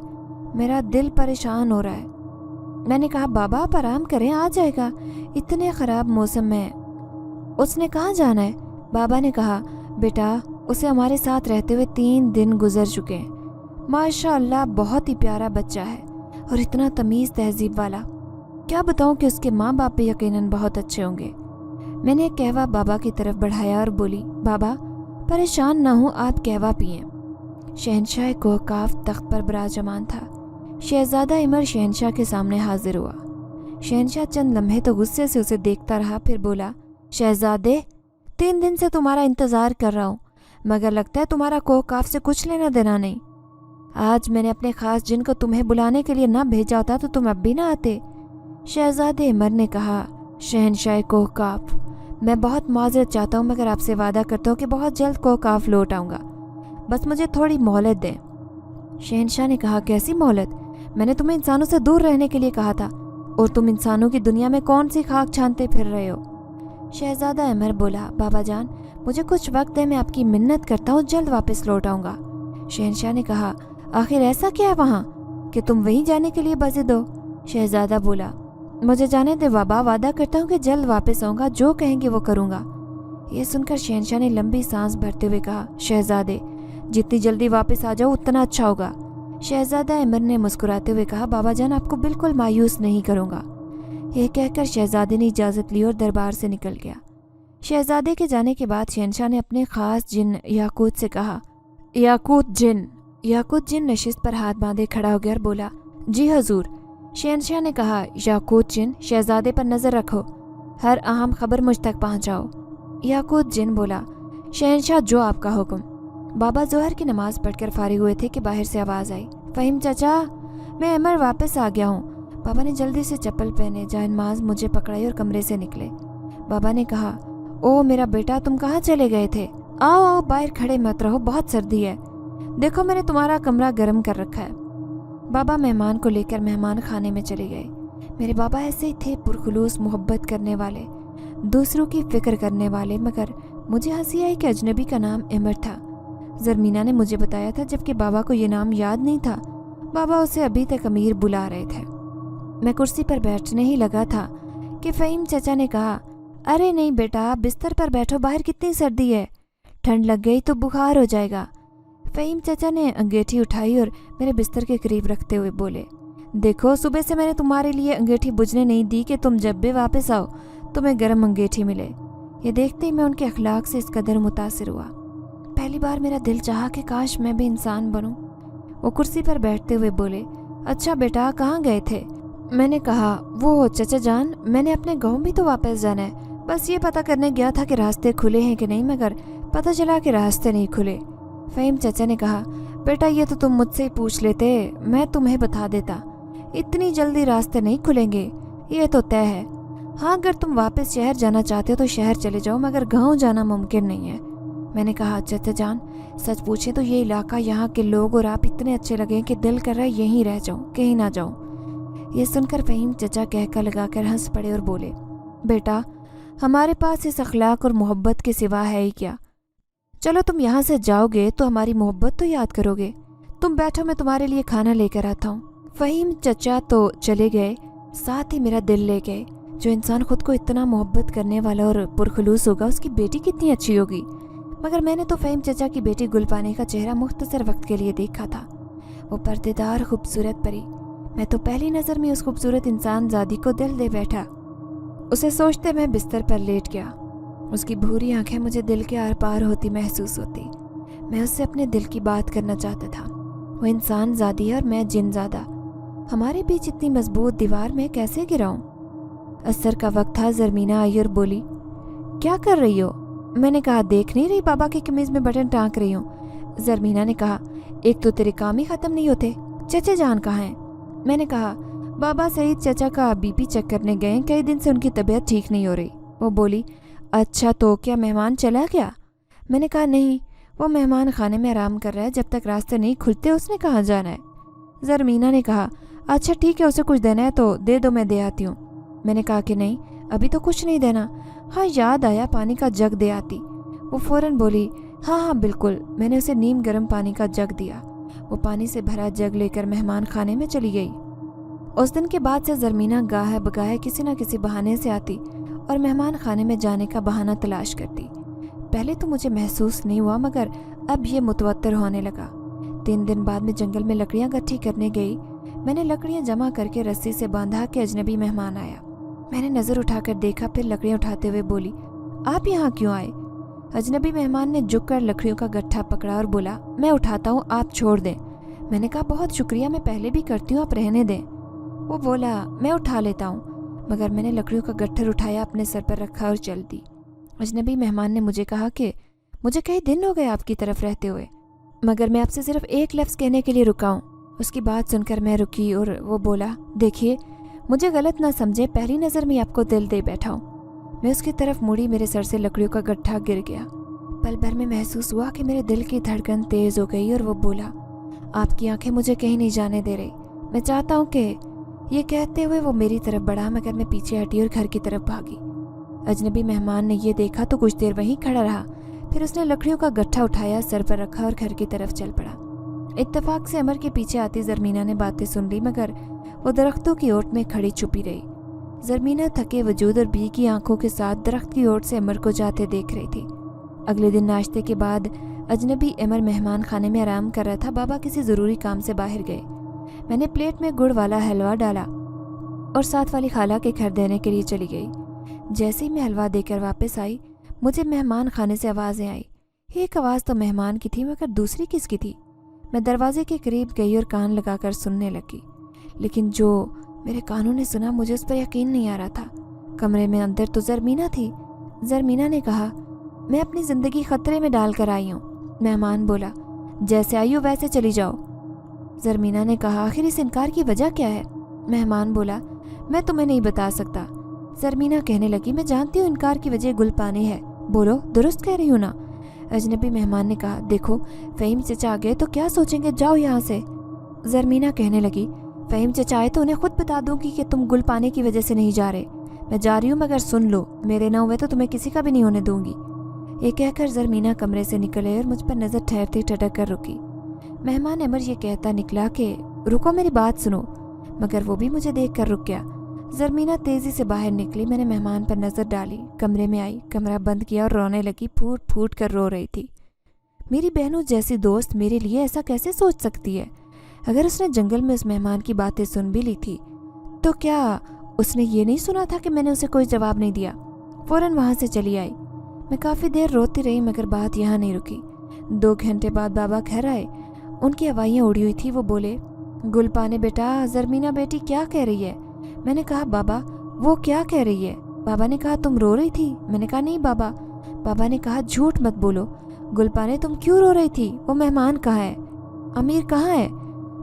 میرا دل پریشان ہو رہا ہے۔ میں نے کہا بابا آپ آرام کریں، آ جائے گا، اتنے خراب موسم میں اس نے کہاں جانا ہے؟ بابا نے کہا بیٹا اسے ہمارے ساتھ رہتے ہوئے 3 دن گزر چکے ہیں، ماشاء اللہ بہت ہی پیارا بچہ ہے اور اتنا تمیز تہذیب والا، کیا بتاؤں کہ اس کے ماں باپ بھی یقیناً بہت اچھے ہوں گے۔ میں نے قہوہ بابا کی طرف بڑھایا اور بولی بابا پریشان نہ ہوں، آپ قہوہ پئیں۔ شہنشاہ کوہکاف تخت پر براجمان تھا۔ شہزادہ عمر شہنشاہ کے سامنے حاضر ہوا۔ شہنشاہ چند لمحے تو غصے سے اسے دیکھتا رہا، پھر بولا شہزادے 3 دن سے تمہارا انتظار کر رہا ہوں، مگر لگتا ہے تمہارا کوہکاف سے کچھ لینا دینا نہیں۔ آج میں نے اپنے خاص جن کو تمہیں بلانے کے لیے نہ بھیجا ہوتا تو تم اب بھی نہ آتے۔ شہزادے عمر نے کہا شہنشاہ کوہکاف میں بہت معذرت چاہتا ہوں، مگر آپ سے وعدہ کرتا ہوں کہ بہت جلد کوہکاف لوٹ آؤں گا، بس مجھے تھوڑی مہلت دیں۔ شہنشاہ نے کہا کیسی مہلت؟ میں نے تمہیں انسانوں سے دور رہنے کے لیے کہا تھا، اور تم انسانوں کی دنیا میں کون سی خاک چھانتے پھر رہے ہو؟ شہزادہ عمر بولا بابا جان مجھے کچھ وقت ہے، میں آپ کی منت کرتا ہوں، جلد واپس لوٹ آؤں گا۔ شہنشاہ نے کہا آخر ایسا کیا ہے وہاں کہ تم وہیں جانے کے لیے بضد ہو؟ شہزادہ بولا مجھے جانے دے بابا، وعدہ کرتا ہوں کہ جلد واپس آؤں گا، جو کہیں گے وہ کروں گا۔ یہ سن کر شہنشاہ نے لمبی سانس بھرتے ہوئے کہا شہزادے جتنی جلدی واپس آ جاؤ اتنا اچھا ہوگا۔ शहजादा अमर ने मुस्कुराते हुए कहा, बाबा जान आपको बिल्कुल मायूस नहीं करूँगा। यह कहकर शहजादे ने इजाज़त ली और दरबार से निकल गया। शहजादे के जाने के बाद शहंशाह ने अपने ख़ास जिन याकूत से कहा, याकूत जिन नशिस्त पर हाथ बांधे खड़ा हो गया और बोला, जी हजूर। शहंशाह ने कहा, याकूत जिन शहजादे पर नज़र रखो, हर अहम खबर मुझ तक पहुँचाओ। याकूत जिन बोला, शहंशाह जो आपका हुक्म। बाबा जोहर की नमाज पढ़कर फारिग हुए थे कि बाहर से आवाज़ आई, फ़हीम चाचा मैं अमर वापस आ गया हूँ। बाबा ने जल्दी से चप्पल पहने, जायनमाज़ मुझे पकड़ाई और कमरे से निकले। बाबा ने कहा, ओ मेरा बेटा तुम कहाँ चले गए थे? आओ आओ बाहर खड़े मत रहो, बहुत सर्दी है, देखो मैंने तुम्हारा कमरा गर्म कर रखा है। बाबा मेहमान को लेकर मेहमान खाने में चले गए। मेरे बाबा ऐसे ही थे, पुरखुलूस मोहब्बत करने वाले, दूसरों की फिक्र करने वाले। मगर मुझे हंसी आई कि अजनबी का नाम अमर था। ज़रमीना ने मुझे बताया था, जबकि बाबा को ये नाम याद नहीं था। बाबा उसे अभी तक अमीर बुला रहे थे। मैं कुर्सी पर बैठने ही लगा था कि फ़हीम चाचा ने कहा, अरे नहीं बेटा बिस्तर पर बैठो, बाहर कितनी सर्दी है, ठंड लग गई तो बुखार हो जाएगा। फ़हीम चाचा ने अंगीठी उठाई और मेरे बिस्तर के करीब रखते हुए बोले, देखो सुबह से मैंने तुम्हारे लिए अंगीठी बुझने नहीं दी कि तुम जब भी वापस आओ तुम्हें गर्म अंगीठी मिले। ये देखते ही मैं उनके अखलाक से इस कदर मुतासिर हुआ। पहली बार मेरा दिल चाहा कि काश मैं भी इंसान बनूं। वो कुर्सी पर बैठते हुए बोले, अच्छा बेटा कहाँ गए थे? मैंने कहा, वो चचा जान मैंने अपने गाँव भी तो वापस जाना है, बस ये पता करने गया था कि रास्ते खुले हैं कि नहीं, मगर पता चला कि रास्ते नहीं खुले। फ़हीम चाचा ने कहा, बेटा ये तो तुम मुझसे ही पूछ लेते, मैं तुम्हें बता देता। इतनी जल्दी रास्ते नहीं खुलेंगे, ये तो तय है। हाँ अगर तुम वापस शहर जाना चाहते हो तो शहर चले जाओ, मगर गांव जाना मुमकिन नहीं है। मैंने कहा, चाचा जान सच पूछे तो ये इलाका, यहाँ के लोग और आप इतने अच्छे लगे कि दिल कर रहा है यहीं रह जाऊँ, कहीं ना जाऊँ। ये सुनकर फ़हीम चाचा कहका लगाकर हंस पड़े और बोले, बेटा हमारे पास इस अखलाक और मोहब्बत के सिवा है ही क्या? चलो तुम यहाँ से जाओगे तो हमारी मोहब्बत तो याद करोगे। तुम बैठो मैं तुम्हारे लिए खाना लेकर आता हूँ। फ़हीम चचा तो चले गए, साथ ही मेरा दिल ले गए। जो इंसान खुद को इतना मोहब्बत करने वाला और पुरखुलूस होगा उसकी बेटी कितनी अच्छी होगी। मगर मैंने तो फ़हीम चचा की बेटी गुलपानी का चेहरा मुख्तसर वक्त के लिए देखा था। वो पर्देदार खूबसूरत परी, मैं तो पहली नज़र में उस खूबसूरत इंसान ज़ादी को दिल दे बैठा। उसे सोचते मैं बिस्तर पर लेट गया। उसकी भूरी आंखें मुझे दिल के आर पार होती महसूस होती। मैं उससे अपने दिल की बात करना चाहता था। वो इंसान ज़ादी है और मैं जिनज़ादा। हमारे बीच इतनी मजबूत दीवार में कैसे गिराऊं? असर का वक्त था। ज़रमीना आई और बोली, क्या कर रही हो? मैंने कहा, देख नहीं रही बाबा की कमीज़ में बटन टाँक रही हूँ। ज़रमीना ने कहा, एक तो तेरे काम ही ख़त्म नहीं होते, चचे जान कहाँ हैं? मैंने कहा, बाबा सईद चचा का बीपी चेक करने गए, कई दिन से उनकी तबीयत ठीक नहीं हो रही। वो बोली, अच्छा तो क्या मेहमान चला गया? मैंने कहा, नहीं, वो मेहमान खाने में आराम कर रहा है, जब तक रास्ते नहीं खुलते उसने कहाँ जाना है। ज़रमीना ने कहा, अच्छा ठीक है, उसे कुछ देना है तो दे दो, मैं दे आती हूँ। मैंने कहा कि नहीं अभी तो कुछ नहीं देना। हाँ याद आया, पानी का जग दे आती। वो फ़ौरन बोली, हाँ हाँ बिल्कुल। मैंने उसे नीम गर्म पानी का जग दिया। वो पानी से भरा जग लेकर मेहमान खाने में चली गई। उस दिन के बाद से ज़रमीना गाहे बगाहे किसी न किसी बहाने से आती और मेहमान खाने में जाने का बहाना तलाश करती। पहले तो मुझे महसूस नहीं हुआ, मगर अब ये मुतवत्तर होने लगा। 3 दिन बाद में जंगल में लकड़ियाँ इकट्ठी करने गई। मैंने लकड़ियाँ जमा करके रस्सी से बांधा कि अजनबी मेहमान आया। मैंने नज़र उठाकर देखा, फिर लकड़ियाँ उठाते हुए बोली, आप यहाँ क्यों आए? अजनबी मेहमान ने झुककर लकड़ियों का गट्ठा पकड़ा और बोला, मैं उठाता हूँ, आप छोड़ दें। मैंने कहा, बहुत शुक्रिया, मैं पहले भी करती हूँ, आप रहने दें। वो बोला, मैं उठा लेता हूँ। मगर मैंने लकड़ियों का गट्ठर उठाया, अपने सर पर रखा और चल दी। अजनबी मेहमान ने मुझे कहा कि मुझे कई दिन हो गए आपकी तरफ रहते हुए, मगर मैं आपसे सिर्फ एक लफ्ज़ कहने के लिए रुका हूँ। उसकी बात सुनकर मैं रुकी और वो बोला, देखिए मुझे गलत ना समझे, पहली नज़र में आपको दिल दे बैठा हूँ। मैं उसकी तरफ मुड़ी, मेरे सर से लकड़ियों का गट्ठा गिर गया। पल भर में महसूस हुआ कि मेरे दिल की धड़कन तेज़ हो गई और वो बोला, आपकी आंखें मुझे कहीं नहीं जाने दे रही, मैं चाहता हूँ कि। ये कहते हुए वो मेरी तरफ बढ़ा, मगर मैं पीछे हटी और घर की तरफ भागी। अजनबी मेहमान ने ये देखा तो कुछ देर वहीं खड़ा रहा, फिर उसने लकड़ियों का गट्ठा उठाया, सर पर रखा और घर की तरफ चल पड़ा। इत्तेफाक से अमर के पीछे आती ज़रमीना ने बातें सुन ली, मगर वो दरख्तों की ओट में खड़ी छुपी रही। ज़रमीना थके वजूद और भीगी आंखों के साथ दरख्त की ओट से अमर को जाते देख रही थी। अगले दिन नाश्ते के बाद अजनबी अमर मेहमान खाने में आराम कर रहा था। बाबा किसी ज़रूरी काम से बाहर गए। मैंने प्लेट में गुड़ वाला हलवा डाला और साथ वाली खाला के घर देने के लिए चली गई। जैसे ही मैं हलवा देकर वापस आई, मुझे मेहमान खाने से आवाज़ें आई। एक आवाज़ तो मेहमान की थी, मगर दूसरी किसकी थी? मैं दरवाजे के करीब गई और कान लगाकर सुनने लगी, लेकिन जो मेरे कानों ने सुना मुझे उस पर यकीन नहीं आ रहा था। कमरे में अंदर तो ज़रमीना थी। ज़रमीना ने कहा, मैं अपनी ज़िंदगी ख़तरे में डाल कर आई हूँ। मेहमान बोला, जैसे आई हो वैसे चली जाओ। ज़रमीना ने कहा, आखिर इस इनकार की वजह क्या है? मेहमान बोला, मैं तुम्हें नहीं बता सकता। ज़रमीना कहने लगी, मैं जानती हूँ इनकार की वजह गुलपानी है। बोलो, दुरुस्त कह रही हूँ ना? अजनबी मेहमान ने कहा, देखो फ़हीम चचा आ गए तो क्या सोचेंगे, जाओ यहाँ से। ज़रमीना कहने लगी, फ़हीम चचा आए तो उन्हें खुद बता दूंगी कि तुम गुल पाने की वजह से नहीं जा रहे। मैं जा रही हूँ, मगर सुन लो, मेरे ना हुए तो तुम्हें किसी का भी नहीं होने दूंगी। ये कहकर ज़रमीना कमरे से निकले और मुझ पर नज़र ठहरती ठटक कर रुकी। मेहमान अमर ये कहता निकला कि रुको, मेरी बात सुनो, मगर वो भी मुझे देख कर रुक गया। ज़रमीना तेज़ी से बाहर निकली। मैंने मेहमान पर नज़र डाली, कमरे में आई, कमरा बंद किया और रोने लगी। फूट फूट कर रो रही थी। मेरी बहनों जैसी दोस्त मेरे लिए ऐसा कैसे सोच सकती है? अगर उसने जंगल में उस मेहमान की बातें सुन भी ली थी तो क्या उसने ये नहीं सुना था कि मैंने उसे कोई जवाब नहीं दिया? फ़ौरन वहाँ से चली आई। मैं काफ़ी देर रोती रही, मगर बात यहाँ नहीं रुकी। 2 घंटे बाद बाबा घर आए। उनकी हवाइयाँ उड़ी हुई थी। वो बोले, गुलपाने बेटा, ज़रमीना बेटी क्या कह रही है? मैंने कहा, बाबा वो क्या कह रही है? बाबा ने कहा, तुम रो रही थी? मैंने कहा, नहीं बाबा। बाबा ने कहा, झूठ मत बोलो। गुलपाने तुम क्यों रो रही थी? वो मेहमान कहाँ है? अमीर कहाँ है?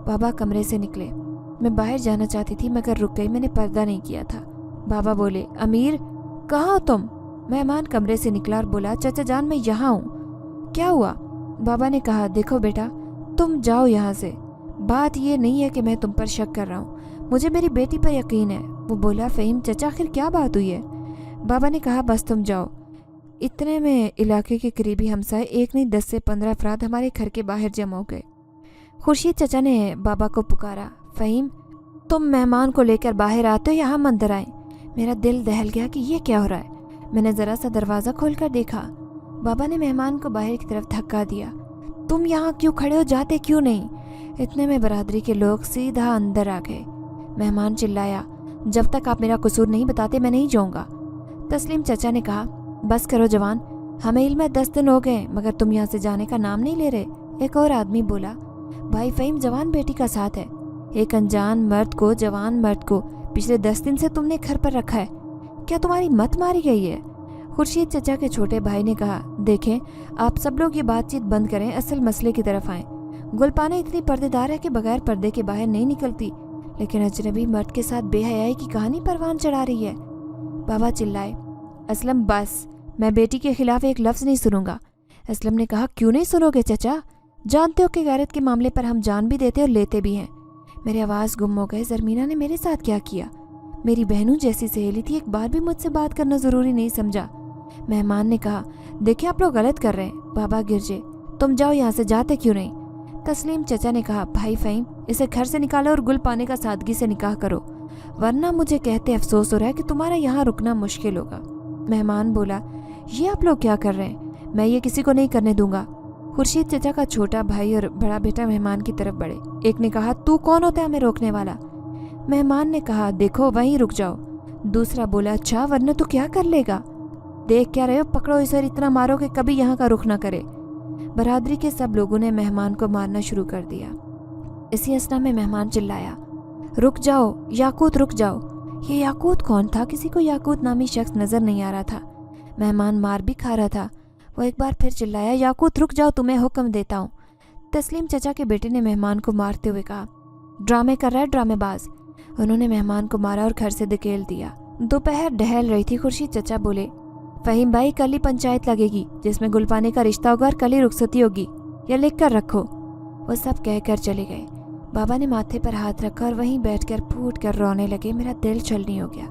बाबा कमरे से निकले। मैं बाहर जाना चाहती थी, मगर रुक गई। मैंने पर्दा नहीं किया था। बाबा बोले, अमीर कहाँ हो तुम? मेहमान कमरे से निकला और बोला, चाचा जान मैं यहाँ हूँ। क्या हुआ? बाबा ने कहा, देखो बेटा, तुम जाओ यहाँ से। बात ये नहीं है कि मैं तुम पर शक कर रहा हूँ, मुझे मेरी बेटी पर यकीन है। वो बोला, फ़हीम चचा आखिर क्या बात हुई है? बाबा ने कहा, बस तुम जाओ। इतने में इलाके के करीबी हमसाए, एक नहीं 10 से 15 अफराद हमारे घर के बाहर जमा हो गए। खुर्शीद चचा ने बाबा को पुकारा, फ़हीम तुम मेहमान को लेकर बाहर आते हो या हम अंदर आए? मेरा दिल दहल गया कि ये क्या हो रहा है। मैंने ज़रा सा दरवाज़ा खोलकर देखा। बाबा ने मेहमान को बाहर की तरफ धक्का दिया। तुम यहाँ क्यों खड़े हो, जाते क्यों नहीं? इतने में बरादरी के लोग सीधा अंदर आ गए। मेहमान चिल्लाया, जब तक आप मेरा कसूर नहीं बताते मैं नहीं जाऊँगा। तस्लीम चचा ने कहा, बस करो जवान, हमें इल्म है 10 दिन हो गए मगर तुम यहाँ से जाने का नाम नहीं ले रहे। एक और आदमी बोला, भाई फ़हीम जवान बेटी का साथ है, एक अनजान मर्द को, जवान मर्द को पिछले 10 दिन से तुमने घर पर रखा है, क्या तुम्हारी मत मारी गई है? खुर्शीद चचा के छोटे भाई ने कहा, देखें आप सब लोग ये बातचीत बंद करें, असल मसले की तरफ आएं। गुलपाने इतनी पर्देदार है कि बगैर पर्दे के बाहर नहीं निकलती, लेकिन अजनबी मर्द के साथ बेहयाई की कहानी परवान चढ़ा रही है। बाबा चिल्लाए, असलम बस, मैं बेटी के खिलाफ एक लफ्ज़ नहीं सुनूंगा। असलम ने कहा, क्यों नहीं सुनोगे चचा? जानते हो कि गैरत के मामले पर हम जान भी देते और लेते भी हैं। मेरी आवाज़ गुम हो गई। ज़रमीना ने मेरे साथ क्या किया? मेरी बहनों जैसी सहेली थी, एक बार भी मुझसे बात करना ज़रूरी नहीं समझा। मेहमान ने कहा, देखिए आप लोग गलत कर रहे हैं, बाबा गिरजे तुम जाओ यहाँ से, जाते क्यों नहीं? तस्लीम चचा ने कहा, भाई फ़हीम इसे घर से निकालो और गुल पाने का सादगी से निकाह करो, वरना मुझे कहते अफसोस हो रहा है कि तुम्हारा यहाँ रुकना मुश्किल होगा। मेहमान बोला, ये आप लोग क्या कर रहे हैं? मैं ये किसी को नहीं करने दूंगा। खुर्शीद चचा का छोटा भाई और बड़ा बेटा मेहमान की तरफ बढ़े। एक ने कहा, तू कौन होता है हमें रोकने वाला? मेहमान ने कहा, देखो वहीं रुक जाओ। दूसरा बोला, अच्छा वरना तो क्या कर लेगा? देख क्या रहे हो, पकड़ो इसे और इतना मारो कि कभी यहाँ का रुख ना करे। बरादरी के सब लोगों ने मेहमान को मारना शुरू कर दिया। इसी असना में मेहमान चिल्लाया, रुक जाओ याकूत, रुक जाओ। ये याकूत कौन था? किसी को याकूत नामी शख्स नजर नहीं आ रहा था। मेहमान मार भी खा रहा था। वो एक बार फिर चिल्लाया, याकूत रुक जाओ, तुम्हें हुक्म देता हूँ। तस्लीम चचा के बेटे ने मेहमान को मारते हुए कहा, ड्रामे कर रहा है ड्रामेबाज। उन्होंने मेहमान को मारा और घर से धकेल दिया। दोपहर ढहल रही थी। खुर्शीद चचा बोले, फ़हीम भाई कल ही पंचायत लगेगी जिसमें गुलपाने का रिश्ता होगा और कल ही रुखसती होगी, यह लिख कर रखो। वो सब कहकर चले गए। बाबा ने माथे पर हाथ रखा और वहीं बैठकर फूट कर रोने लगे। मेरा दिल छलनी हो गया।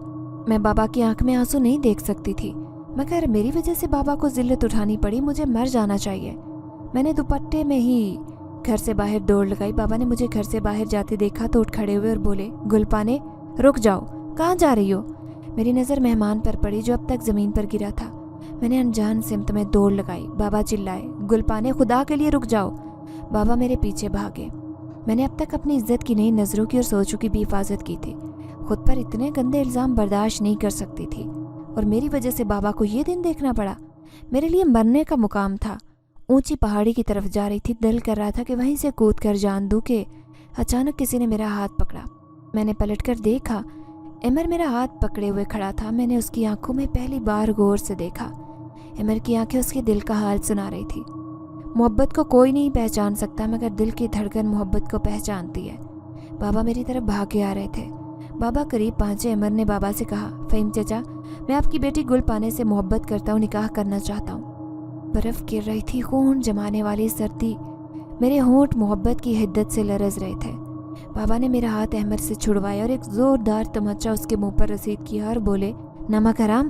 मैं बाबा की आंख में आंसू नहीं देख सकती थी, मगर मेरी वजह से बाबा को जिल्लत उठानी पड़ी। मुझे मर जाना चाहिए। मैंने दुपट्टे में ही घर से बाहर दौड़ लगाई। बाबा ने मुझे घर से बाहर जाते देखा तो उठ खड़े हुए और बोले, गुलपाने रुक जाओ, कहाँ जा रही हो? मेरी नज़र मेहमान पर पड़ी जो अब तक ज़मीन पर गिरा था। मैंने अनजान सिमत में दौड़ लगाई। बाबा चिल्लाए, गुलपाने, खुदा के लिए रुक जाओ। बाबा मेरे पीछे भागे। मैंने अब तक अपनी इज्जत की नई नज़रों की और सोचों की भी हिफाजत की थी। खुद पर इतने गंदे इल्ज़ाम बर्दाश्त नहीं कर सकती थी, और मेरी वजह से बाबा को ये दिन देखना पड़ा। मेरे लिए मरने का मुकाम था। ऊंची पहाड़ी की तरफ जा रही थी। दिल कर रहा था कि वहीं से कूद कर जान दूं कि अचानक किसी ने मेरा हाथ पकड़ा। मैंने पलटकर देखा। एमर मेरा हाथ पकड़े हुए खड़ा था। मैंने उसकी आंखों में पहली बार गौर से देखा। एमर की आंखें उसके दिल का हाल सुना रही थी। मोहब्बत को कोई नहीं पहचान सकता, मगर दिल की धड़कन मोहब्बत को पहचानती है। बाबा मेरी तरफ भागे आ रहे थे। बाबा करीब पहुंचे। एमर ने बाबा से कहा, फ़हीम चचा, मैं आपकी बेटी गुलपाने से मोहब्बत करता हूँ, निकाह करना चाहता हूँ। बर्फ़ गिर रही थी। खून जमाने वाली सर्दी। मेरे होंठ मोहब्बत की हिद्दत से लरज़ रहे थे। बाबा ने मेरा हाथ अहमद से छुड़वाया और एक ज़ोरदार तमच्चा उसके मुंह पर रसीद किया और बोले, नमक हराम,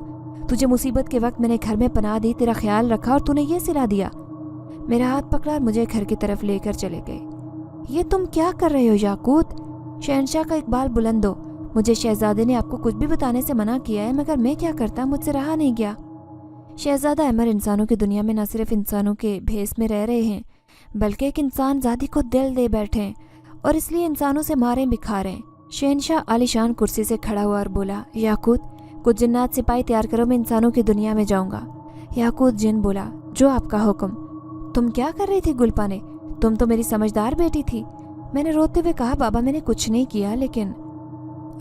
तुझे मुसीबत के वक्त मैंने घर में पनाह दी, तेरा ख्याल रखा और तूने ये सिला दिया। मेरा हाथ पकड़ा और मुझे घर की तरफ लेकर चले गए। ये तुम क्या कर रहे हो याकूत? शहनशाह का इकबाल बुलंद हो। मुझे शहजादे ने आपको कुछ भी बताने से मना किया है, मगर मैं क्या करता, मुझसे रहा नहीं गया। शहजादा अमर इंसानों की दुनिया में न सिर्फ इंसानों के भेस में रह रहे हैं, बल्कि एक इंसान ज़ादी को दिल दे बैठे हैं और इसलिए इंसानों से मारें बिखा रहे हैं। शहनशाह आलीशान कुर्सी से खड़ा हुआ और बोला, याकूत, कुछ जिन्नात सिपाही तैयार करो, मैं इंसानों की दुनिया में जाऊंगा। याकूत जिन बोला, जो आपका हुक्म। तुम क्या कर रही थी गुलपाने? तुम तो मेरी समझदार बेटी थी। मैंने रोते हुए कहा, बाबा मैंने कुछ नहीं किया, लेकिन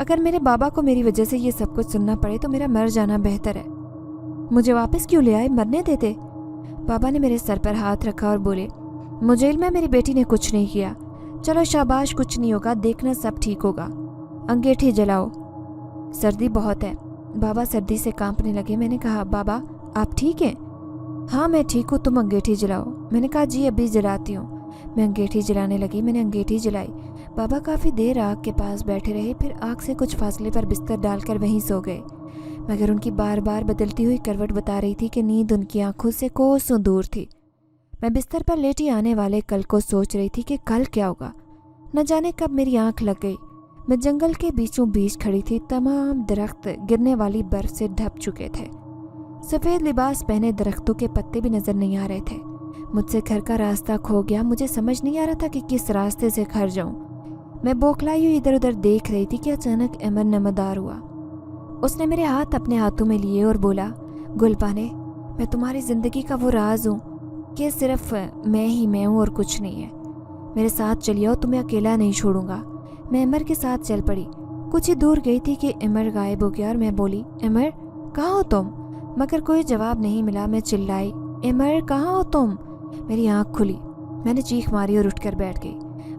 अगर मेरे बाबा को मेरी वजह से ये सब कुछ सुनना पड़े तो मेरा मर जाना बेहतर है। मुझे वापस क्यों ले आए? मरने देते। बाबा ने मेरे सर पर हाथ रखा और बोले, मुझे इल्म है मेरी बेटी ने कुछ नहीं किया। चलो शाबाश, कुछ नहीं होगा, देखना सब ठीक होगा। अंगीठी जलाओ, सर्दी बहुत है। बाबा सर्दी से कांपने लगे। मैंने कहा, बाबा आप ठीक हैं? हाँ मैं ठीक हूँ, तुम अंगीठी जलाओ। मैंने कहा, जी अभी जलाती हूँ। मैं अंगीठी जलाने लगी। मैंने अंगीठी जलाई। बाबा काफ़ी देर आग के पास बैठे रहे, फिर आग से कुछ फासले पर बिस्तर डालकर वहीं सो गए, मगर उनकी बार बार बदलती हुई करवट बता रही थी कि नींद उनकी आंखों से कोसों दूर थी। मैं बिस्तर पर लेटी आने वाले कल को सोच रही थी कि कल क्या होगा। न जाने कब मेरी आंख लग गई। मैं जंगल के बीचों बीच खड़ी थी। तमाम दरख्त गिरने वाली बर्फ से ढप चुके थे। सफ़ेद लिबास पहने दरख्तों के पत्ते भी नजर नहीं आ रहे थे। मुझसे घर का रास्ता खो गया। मुझे समझ नहीं आ रहा था कि किस रास्ते से घर जाऊं। मैं बौखलाई हुई इधर उधर देख रही थी कि अचानक अमर नमदार हुआ। उसने मेरे हाथ अपने हाथों में लिए और बोला, गुलपाने, मैं तुम्हारी ज़िंदगी का वो राज हूँ कि सिर्फ मैं ही मैं हूँ और कुछ नहीं है। मेरे साथ चलिए और तुम्हें अकेला नहीं छोड़ूंगा। मैं अमर के साथ चल पड़ी। कुछ ही दूर गई थी कि अमर गायब हो गया और मैं बोली, अमर कहाँ हो तुम? मगर कोई जवाब नहीं मिला। मैं चिल्लाई, अमर कहाँ हो तुम? मेरी आँख खुली। मैंने चीख मारी और उठकर बैठ गई।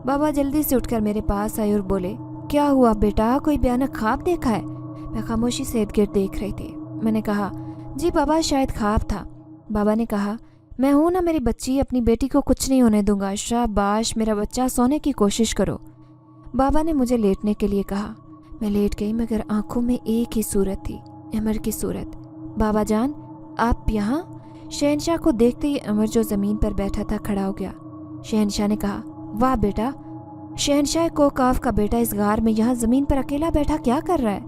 बाबा जल्दी से उठकर मेरे पास आए और बोले, क्या हुआ बेटा, कोई भयानक ख्वाब देखा है? मैं खामोशी से इर्द गिर्द देख रही थी। मैंने कहा, जी बाबा शायद ख्वाब था। बाबा ने कहा, मैं हूं ना मेरी बच्ची, अपनी बेटी को कुछ नहीं होने दूंगा। शाबाश मेरा बच्चा, सोने की कोशिश करो। बाबा ने मुझे लेटने के लिए कहा। मैं लेट गई, मगर आंखों में एक ही सूरत थी, अमर की सूरत। बाबा जान, आप यहाँ? शहनशाह को देखते ही अमर जो ज़मीन पर बैठा था खड़ा हो गया। शहनशाह ने कहा, वाह बेटा, शहनशाह कोकाफ का बेटा इस गार में यहाँ ज़मीन पर अकेला बैठा क्या कर रहा है?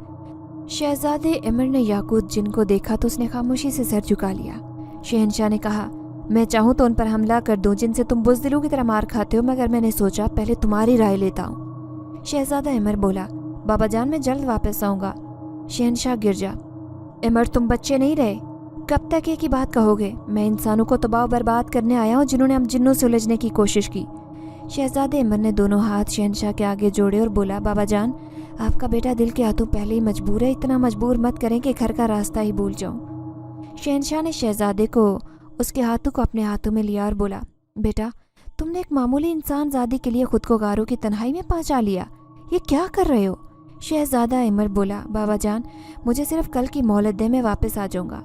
शहजादे अमर ने याकूत जिन को देखा तो उसने खामोशी से सर झुका लिया। शहनशाह ने कहा, मैं चाहूँ तो उन पर हमला कर दूँ जिनसे तुम बुज़दिलों की तरह मार खाते हो, मगर मैंने सोचा पहले तुम्हारी राय लेता हूँ। शहजादा अमर बोला, बाबा जान मैं जल्द वापस आऊँगा। शहनशाह गिरजा, अमर तुम बच्चे नहीं रहे, कब तक एक ही बात कहोगे? मैं इंसानों को तबाह बर्बाद करने आया हूँ जिन्होंने हम जिन्नों से उलझने की कोशिश की। शहजादे अमर ने दोनों हाथ शहनशाह के आगे जोड़े और बोला, बाबा जान आपका बेटा दिल के हाथों पहले ही मजबूर है, इतना मजबूर मत करें कि घर का रास्ता ही भूल जाऊं। शहनशाह ने शहजादे को उसके हाथों को अपने हाथों में लिया और बोला, बेटा तुमने एक मामूली इंसान ज़ादी के लिए खुद को गारों की तन्हाई में पहुंचा लिया, ये क्या कर रहे हो? शहजादा अमर बोला, बाबा जान मुझे सिर्फ कल की मोहलत दे, मैं वापस आ जाऊंगा।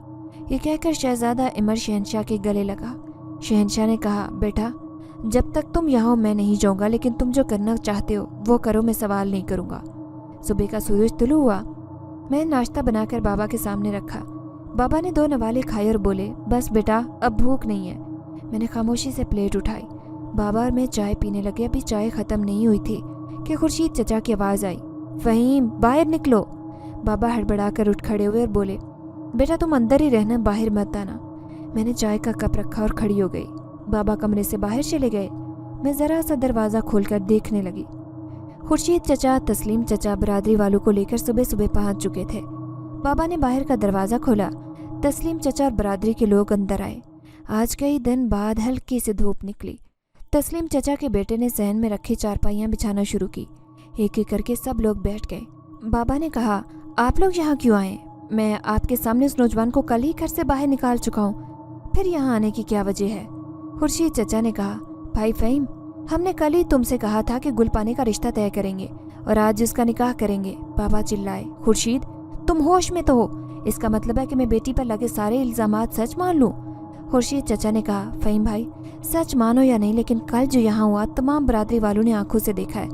ये कहकर शहजादा अमर शहनशाह के गले लगा। शहनशाह ने कहा, बेटा जब तक तुम यहाँ हो मैं नहीं जाऊँगा, लेकिन तुम जो करना चाहते हो वो करो, मैं सवाल नहीं करूँगा। सुबह का सूरज तुलू हुआ। मैंने नाश्ता बनाकर बाबा के सामने रखा। बाबा ने 2 नवाले खाए और बोले, बस बेटा अब भूख नहीं है। मैंने खामोशी से प्लेट उठाई। बाबा और मैं चाय पीने लगे। अभी चाय ख़त्म नहीं हुई थी कि खुर्शीद चचा की आवाज़ आई, फ़हीम बाहर निकलो। बाबा हड़बड़ाकर उठ खड़े हुए और बोले, बेटा तुम अंदर ही रहना, बाहर मत आना। मैंने चाय का कप रखा और खड़ी हो गई। बाबा कमरे से बाहर चले गए। मैं ज़रा सा दरवाज़ा खोलकर देखने लगी। खुर्शीद चचा, तस्लीम चचा बरादरी वालों को लेकर सुबह सुबह पहुंच चुके थे। बाबा ने बाहर का दरवाज़ा खोला। तस्लीम चचा और बरादरी के लोग अंदर आए। आज कई दिन बाद हल्की सी धूप निकली। तस्लीम चचा के बेटे ने सहन में रखी चारपाइयाँ बिछाना शुरू की। एक एक करके सब लोग बैठ गए। बाबा ने कहा, आप लोग यहाँ क्यों आए? मैं आपके सामने उस नौजवान को कल ही घर से बाहर निकाल चुका हूँ, फिर यहाँ आने की क्या वजह है? खुर्शीद चचा ने कहा, भाई फ़हीम, हमने कल ही तुमसे कहा था कि गुलपाने का रिश्ता तय करेंगे और आज उसका निकाह करेंगे। बाबा चिल्लाए, खुर्शीद तुम होश में तो हो? इसका मतलब है कि मैं बेटी पर लगे सारे इल्ज़ामात सच मान लूँ? खुर्शीद चचा ने कहा, फ़हीम भाई, सच मानो या नहीं, लेकिन कल जो यहाँ हुआ तमाम बरादरी वालों ने आंखों से देखा है।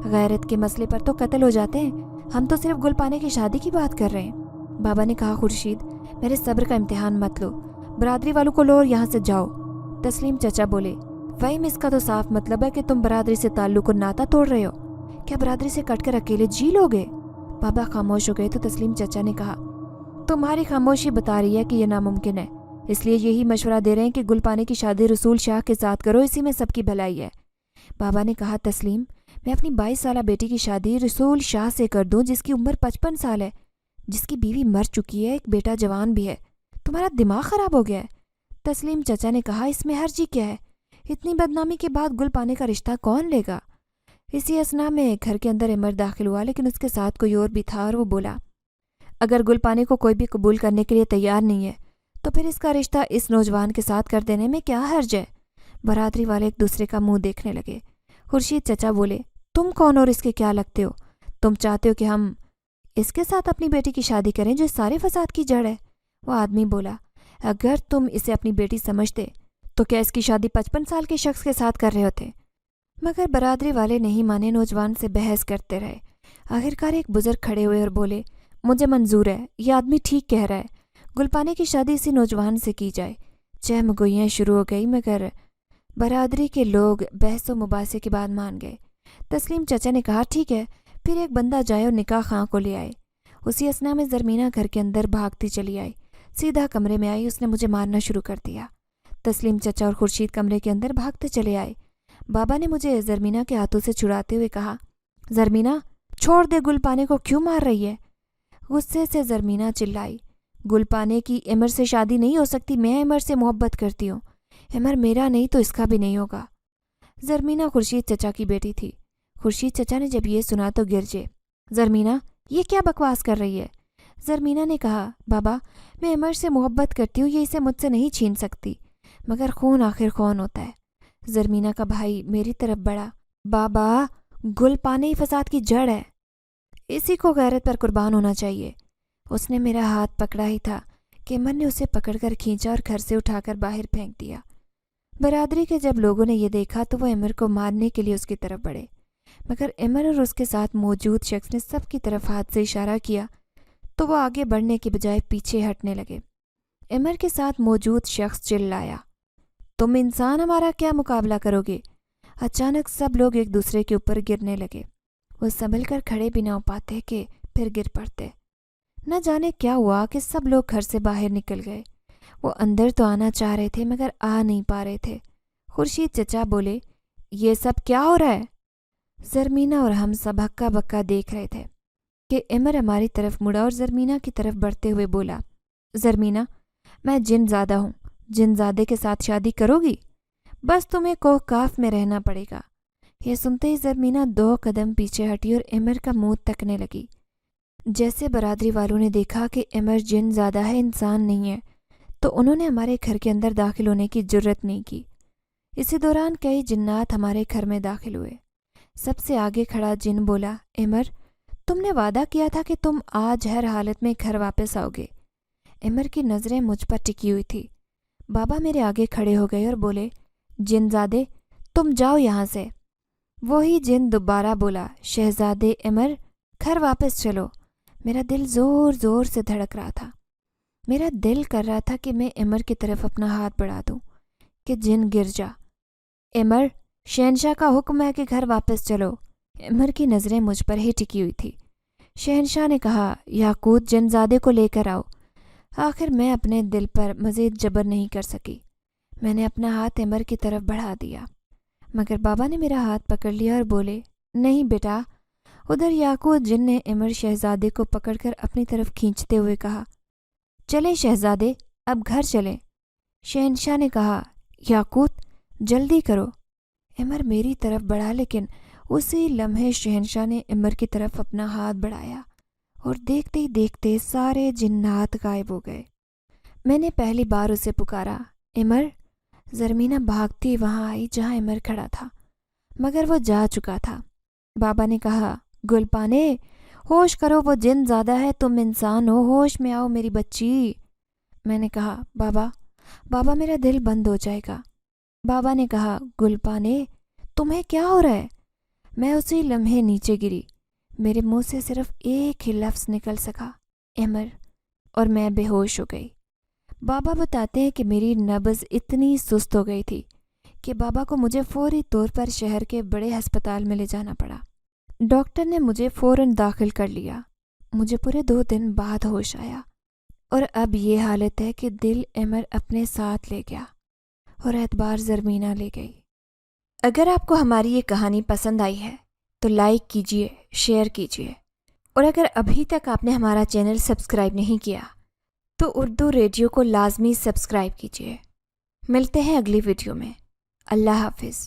गैरत के मसले पर तो कत्ल हो जाते हैं, हम तो सिर्फ गुलपाने की शादी की बात कर रहे हैं। बाबा ने कहा, खुर्शीद मेरे सब्र का इम्तिहान मत लो, बरादरी वालों को लो और यहाँ से जाओ। तस्लीम चचा बोले, फ़हीम इसका तो साफ मतलब है कि तुम बरादरी से ताल्लुक और नाता तोड़ रहे हो। क्या बरादरी से कटकर अकेले जी लोगे? बाबा खामोश हो गए तो तस्लीम चचा ने कहा, तुम्हारी खामोशी बता रही है कि यह नामुमकिन है, इसलिए यही मशवरा दे रहे हैं कि गुलपाने की शादी रसूल शाह के साथ करो, इसी में सबकी भलाई है। बाबा ने कहा, तस्लीम मैं अपनी 22 साल बेटी की शादी रसूल शाह से कर दूं, जिसकी उम्र 55 साल है, जिसकी बीवी मर चुकी है, एक बेटा जवान भी है। तुम्हारा दिमाग खराब हो गया है? तस्लीम चचा ने कहा, इसमें हर्जी क्या है? इतनी बदनामी के बाद गुलपाने का रिश्ता कौन लेगा? इसी असना में घर के अंदर इमर दाखिल हुआ, लेकिन उसके साथ कोई और भी था और वो बोला, अगर गुलपाने को कोई भी कबूल करने के लिए तैयार नहीं है तो फिर इसका रिश्ता इस नौजवान के साथ कर देने में क्या हर्ज है? बरादरी वाले एक दूसरे का मुंह देखने लगे। खुर्शीद चचा बोले, तुम कौन और इसके क्या लगते हो? तुम चाहते हो कि हम इसके साथ अपनी बेटी की शादी करें जो सारे फसाद की जड़ है? वो आदमी बोला, अगर तुम इसे अपनी बेटी समझते तो क्या इसकी शादी 55 साल के शख्स के साथ कर रहे होते? मगर बरादरी वाले नहीं माने, नौजवान से बहस करते रहे। आखिरकार एक बुजुर्ग खड़े हुए और बोले, मुझे मंजूर है, ये आदमी ठीक कह रहा है, गुलपाने की शादी इसी नौजवान से की जाए। चहमगोइयाँ शुरू हो गई, मगर बरादरी के लोग बहस व मुबासे के बाद मान गए। तस्लीम चचा ने कहा, ठीक है, फिर एक बंदा जाए और निकाह खां को ले आए। उसी असना में ज़रमीना घर के अंदर भागती चली आई, सीधा कमरे में आई। उसने मुझे मारना शुरू कर दिया। तस्लीम चचा और खुर्शीद कमरे के अंदर भागते चले आए। बाबा ने मुझे ज़रमीना के हाथों से छुड़ाते हुए कहा, ज़रमीना छोड़ दे, गुलपाने को क्यों मार रही है? गुस्से से ज़रमीना चिल्लाई, गुलपाने की इमर से शादी नहीं हो सकती, मैं इमर से मोहब्बत करती हूँ, इमर मेरा नहीं तो इसका भी नहीं होगा। ज़रमीना खुर्शीद चचा की बेटी थी। खुर्शीद चचा ने जब ये सुना तो गिरजे, ज़रमीना ये क्या बकवास कर रही है? ज़रमीना ने कहा, बाबा मैं इमर से मोहब्बत करती हूँ, ये इसे मुझसे नहीं छीन सकती, मगर खून आखिर कौन होता है? ज़रमीना का भाई मेरी तरफ बढ़ा, बाबा गुलपाने ही फसाद की जड़ है, इसी को गैरत पर कुर्बान होना चाहिए। उसने मेरा हाथ पकड़ा ही था कि इमर ने उसे पकड़कर खींचा और घर से उठाकर बाहर फेंक दिया। बरादरी के जब लोगों ने ये देखा तो वो इमर को मारने के लिए उसकी तरफ बढ़े, मगर इमर और उसके साथ मौजूद शख्स ने सबकी तरफ हाथ से इशारा किया तो वो आगे बढ़ने के बजाय पीछे हटने लगे। इमर के साथ मौजूद शख्स चिल्लाया, तुम इंसान हमारा क्या मुकाबला करोगे? अचानक सब लोग एक दूसरे के ऊपर गिरने लगे। वो संभल कर खड़े भी ना हो पाते कि फिर गिर पड़ते। न जाने क्या हुआ कि सब लोग घर से बाहर निकल गए। वो अंदर तो आना चाह रहे थे मगर आ नहीं पा रहे थे। खुर्शीद चचा बोले, ये सब क्या हो रहा है? ज़रमीना और हम सब हक्का बक्का देख रहे थे कि इमर हमारी तरफ मुड़ा और ज़रमीना की तरफ बढ़ते हुए बोला, ज़रमीना मैं जिनज़ादा हूँ, जिनज़ादे के साथ शादी करोगी? बस तुम्हें कोह काफ में रहना पड़ेगा। ये सुनते ही ज़रमीना 2 कदम पीछे हटी और इमर का मुंह तकने लगी। जैसे बरादरी वालों ने देखा कि इमर जिनज़ादा है, इंसान नहीं है, तो उन्होंने हमारे घर के अंदर दाखिल होने की जुर्रत नहीं की। इसी दौरान कई जिन्नात हमारे घर में दाखिल हुए। सबसे आगे खड़ा जिन बोला, इमर तुमने वादा किया था कि तुम आज हर हालत में घर वापस आओगे। इमर की नज़रें मुझ पर टिकी हुई थी। बाबा मेरे आगे खड़े हो गए और बोले, जिनज़ादे तुम जाओ यहाँ से। वही जिन दोबारा बोला, शहजादे इमर घर वापस चलो। मेरा दिल ज़ोर ज़ोर से धड़क रहा था। मेरा दिल कर रहा था कि मैं इमर की तरफ अपना हाथ बढ़ा दूं कि जिन गिर जा। इमर शहनशाह का हुक्म है कि घर वापस चलो। इमर की नज़रें मुझ पर ही टिकी हुई थी। शहनशाह ने कहा, याकूत जिनज़ादे को लेकर आओ। آخر میں اپنے دل پر مزید جبر نہیں کر سکی۔ میں نے اپنا ہاتھ عمر کی طرف بڑھا دیا، مگر بابا نے میرا ہاتھ پکڑ لیا اور بولے، نہیں بیٹا۔ ادھر یاقوت جن نے عمر شہزادے کو پکڑ کر اپنی طرف کھینچتے ہوئے کہا، چلیں شہزادے، اب گھر چلیں۔ شہنشاہ نے کہا، یاقوت جلدی کرو۔ عمر میری طرف بڑھا، لیکن اسی لمحے شہنشاہ نے عمر کی طرف اپنا ہاتھ بڑھایا اور دیکھتے ہی دیکھتے سارے جنات غائب ہو گئے۔ میں نے پہلی بار اسے پکارا، عمر۔ زرمینہ بھاگتی وہاں آئی جہاں عمر کھڑا تھا، مگر وہ جا چکا تھا۔ بابا نے کہا، گل پانے، ہوش کرو، وہ جن زیادہ ہے، تم انسان ہو، ہوش میں آؤ میری بچی۔ میں نے کہا، بابا میرا دل بند ہو جائے گا۔ بابا نے کہا، گل پانے تمہیں کیا ہو رہا ہے؟ میں اسی لمحے نیچے گری۔ میرے منہ سے صرف ایک ہی لفظ نکل سکا، عمر، اور میں بے ہوش ہو گئی۔ بابا بتاتے ہیں کہ میری نبض اتنی سست ہو گئی تھی کہ بابا کو مجھے فوری طور پر شہر کے بڑے ہسپتال میں لے جانا پڑا۔ ڈاکٹر نے مجھے فوراً داخل کر لیا۔ مجھے پورے 2 دن بعد ہوش آیا، اور اب یہ حالت ہے کہ دل عمر اپنے ساتھ لے گیا اور اعتبار زرمینہ لے گئی۔ اگر آپ کو ہماری یہ کہانی پسند آئی ہے تو لائک کیجیے، شیئر کیجیے، اور اگر ابھی تک آپ نے ہمارا چینل سبسکرائب نہیں کیا تو اردو ریڈیو کو لازمی سبسکرائب کیجیے۔ ملتے ہیں اگلی ویڈیو میں۔ اللہ حافظ۔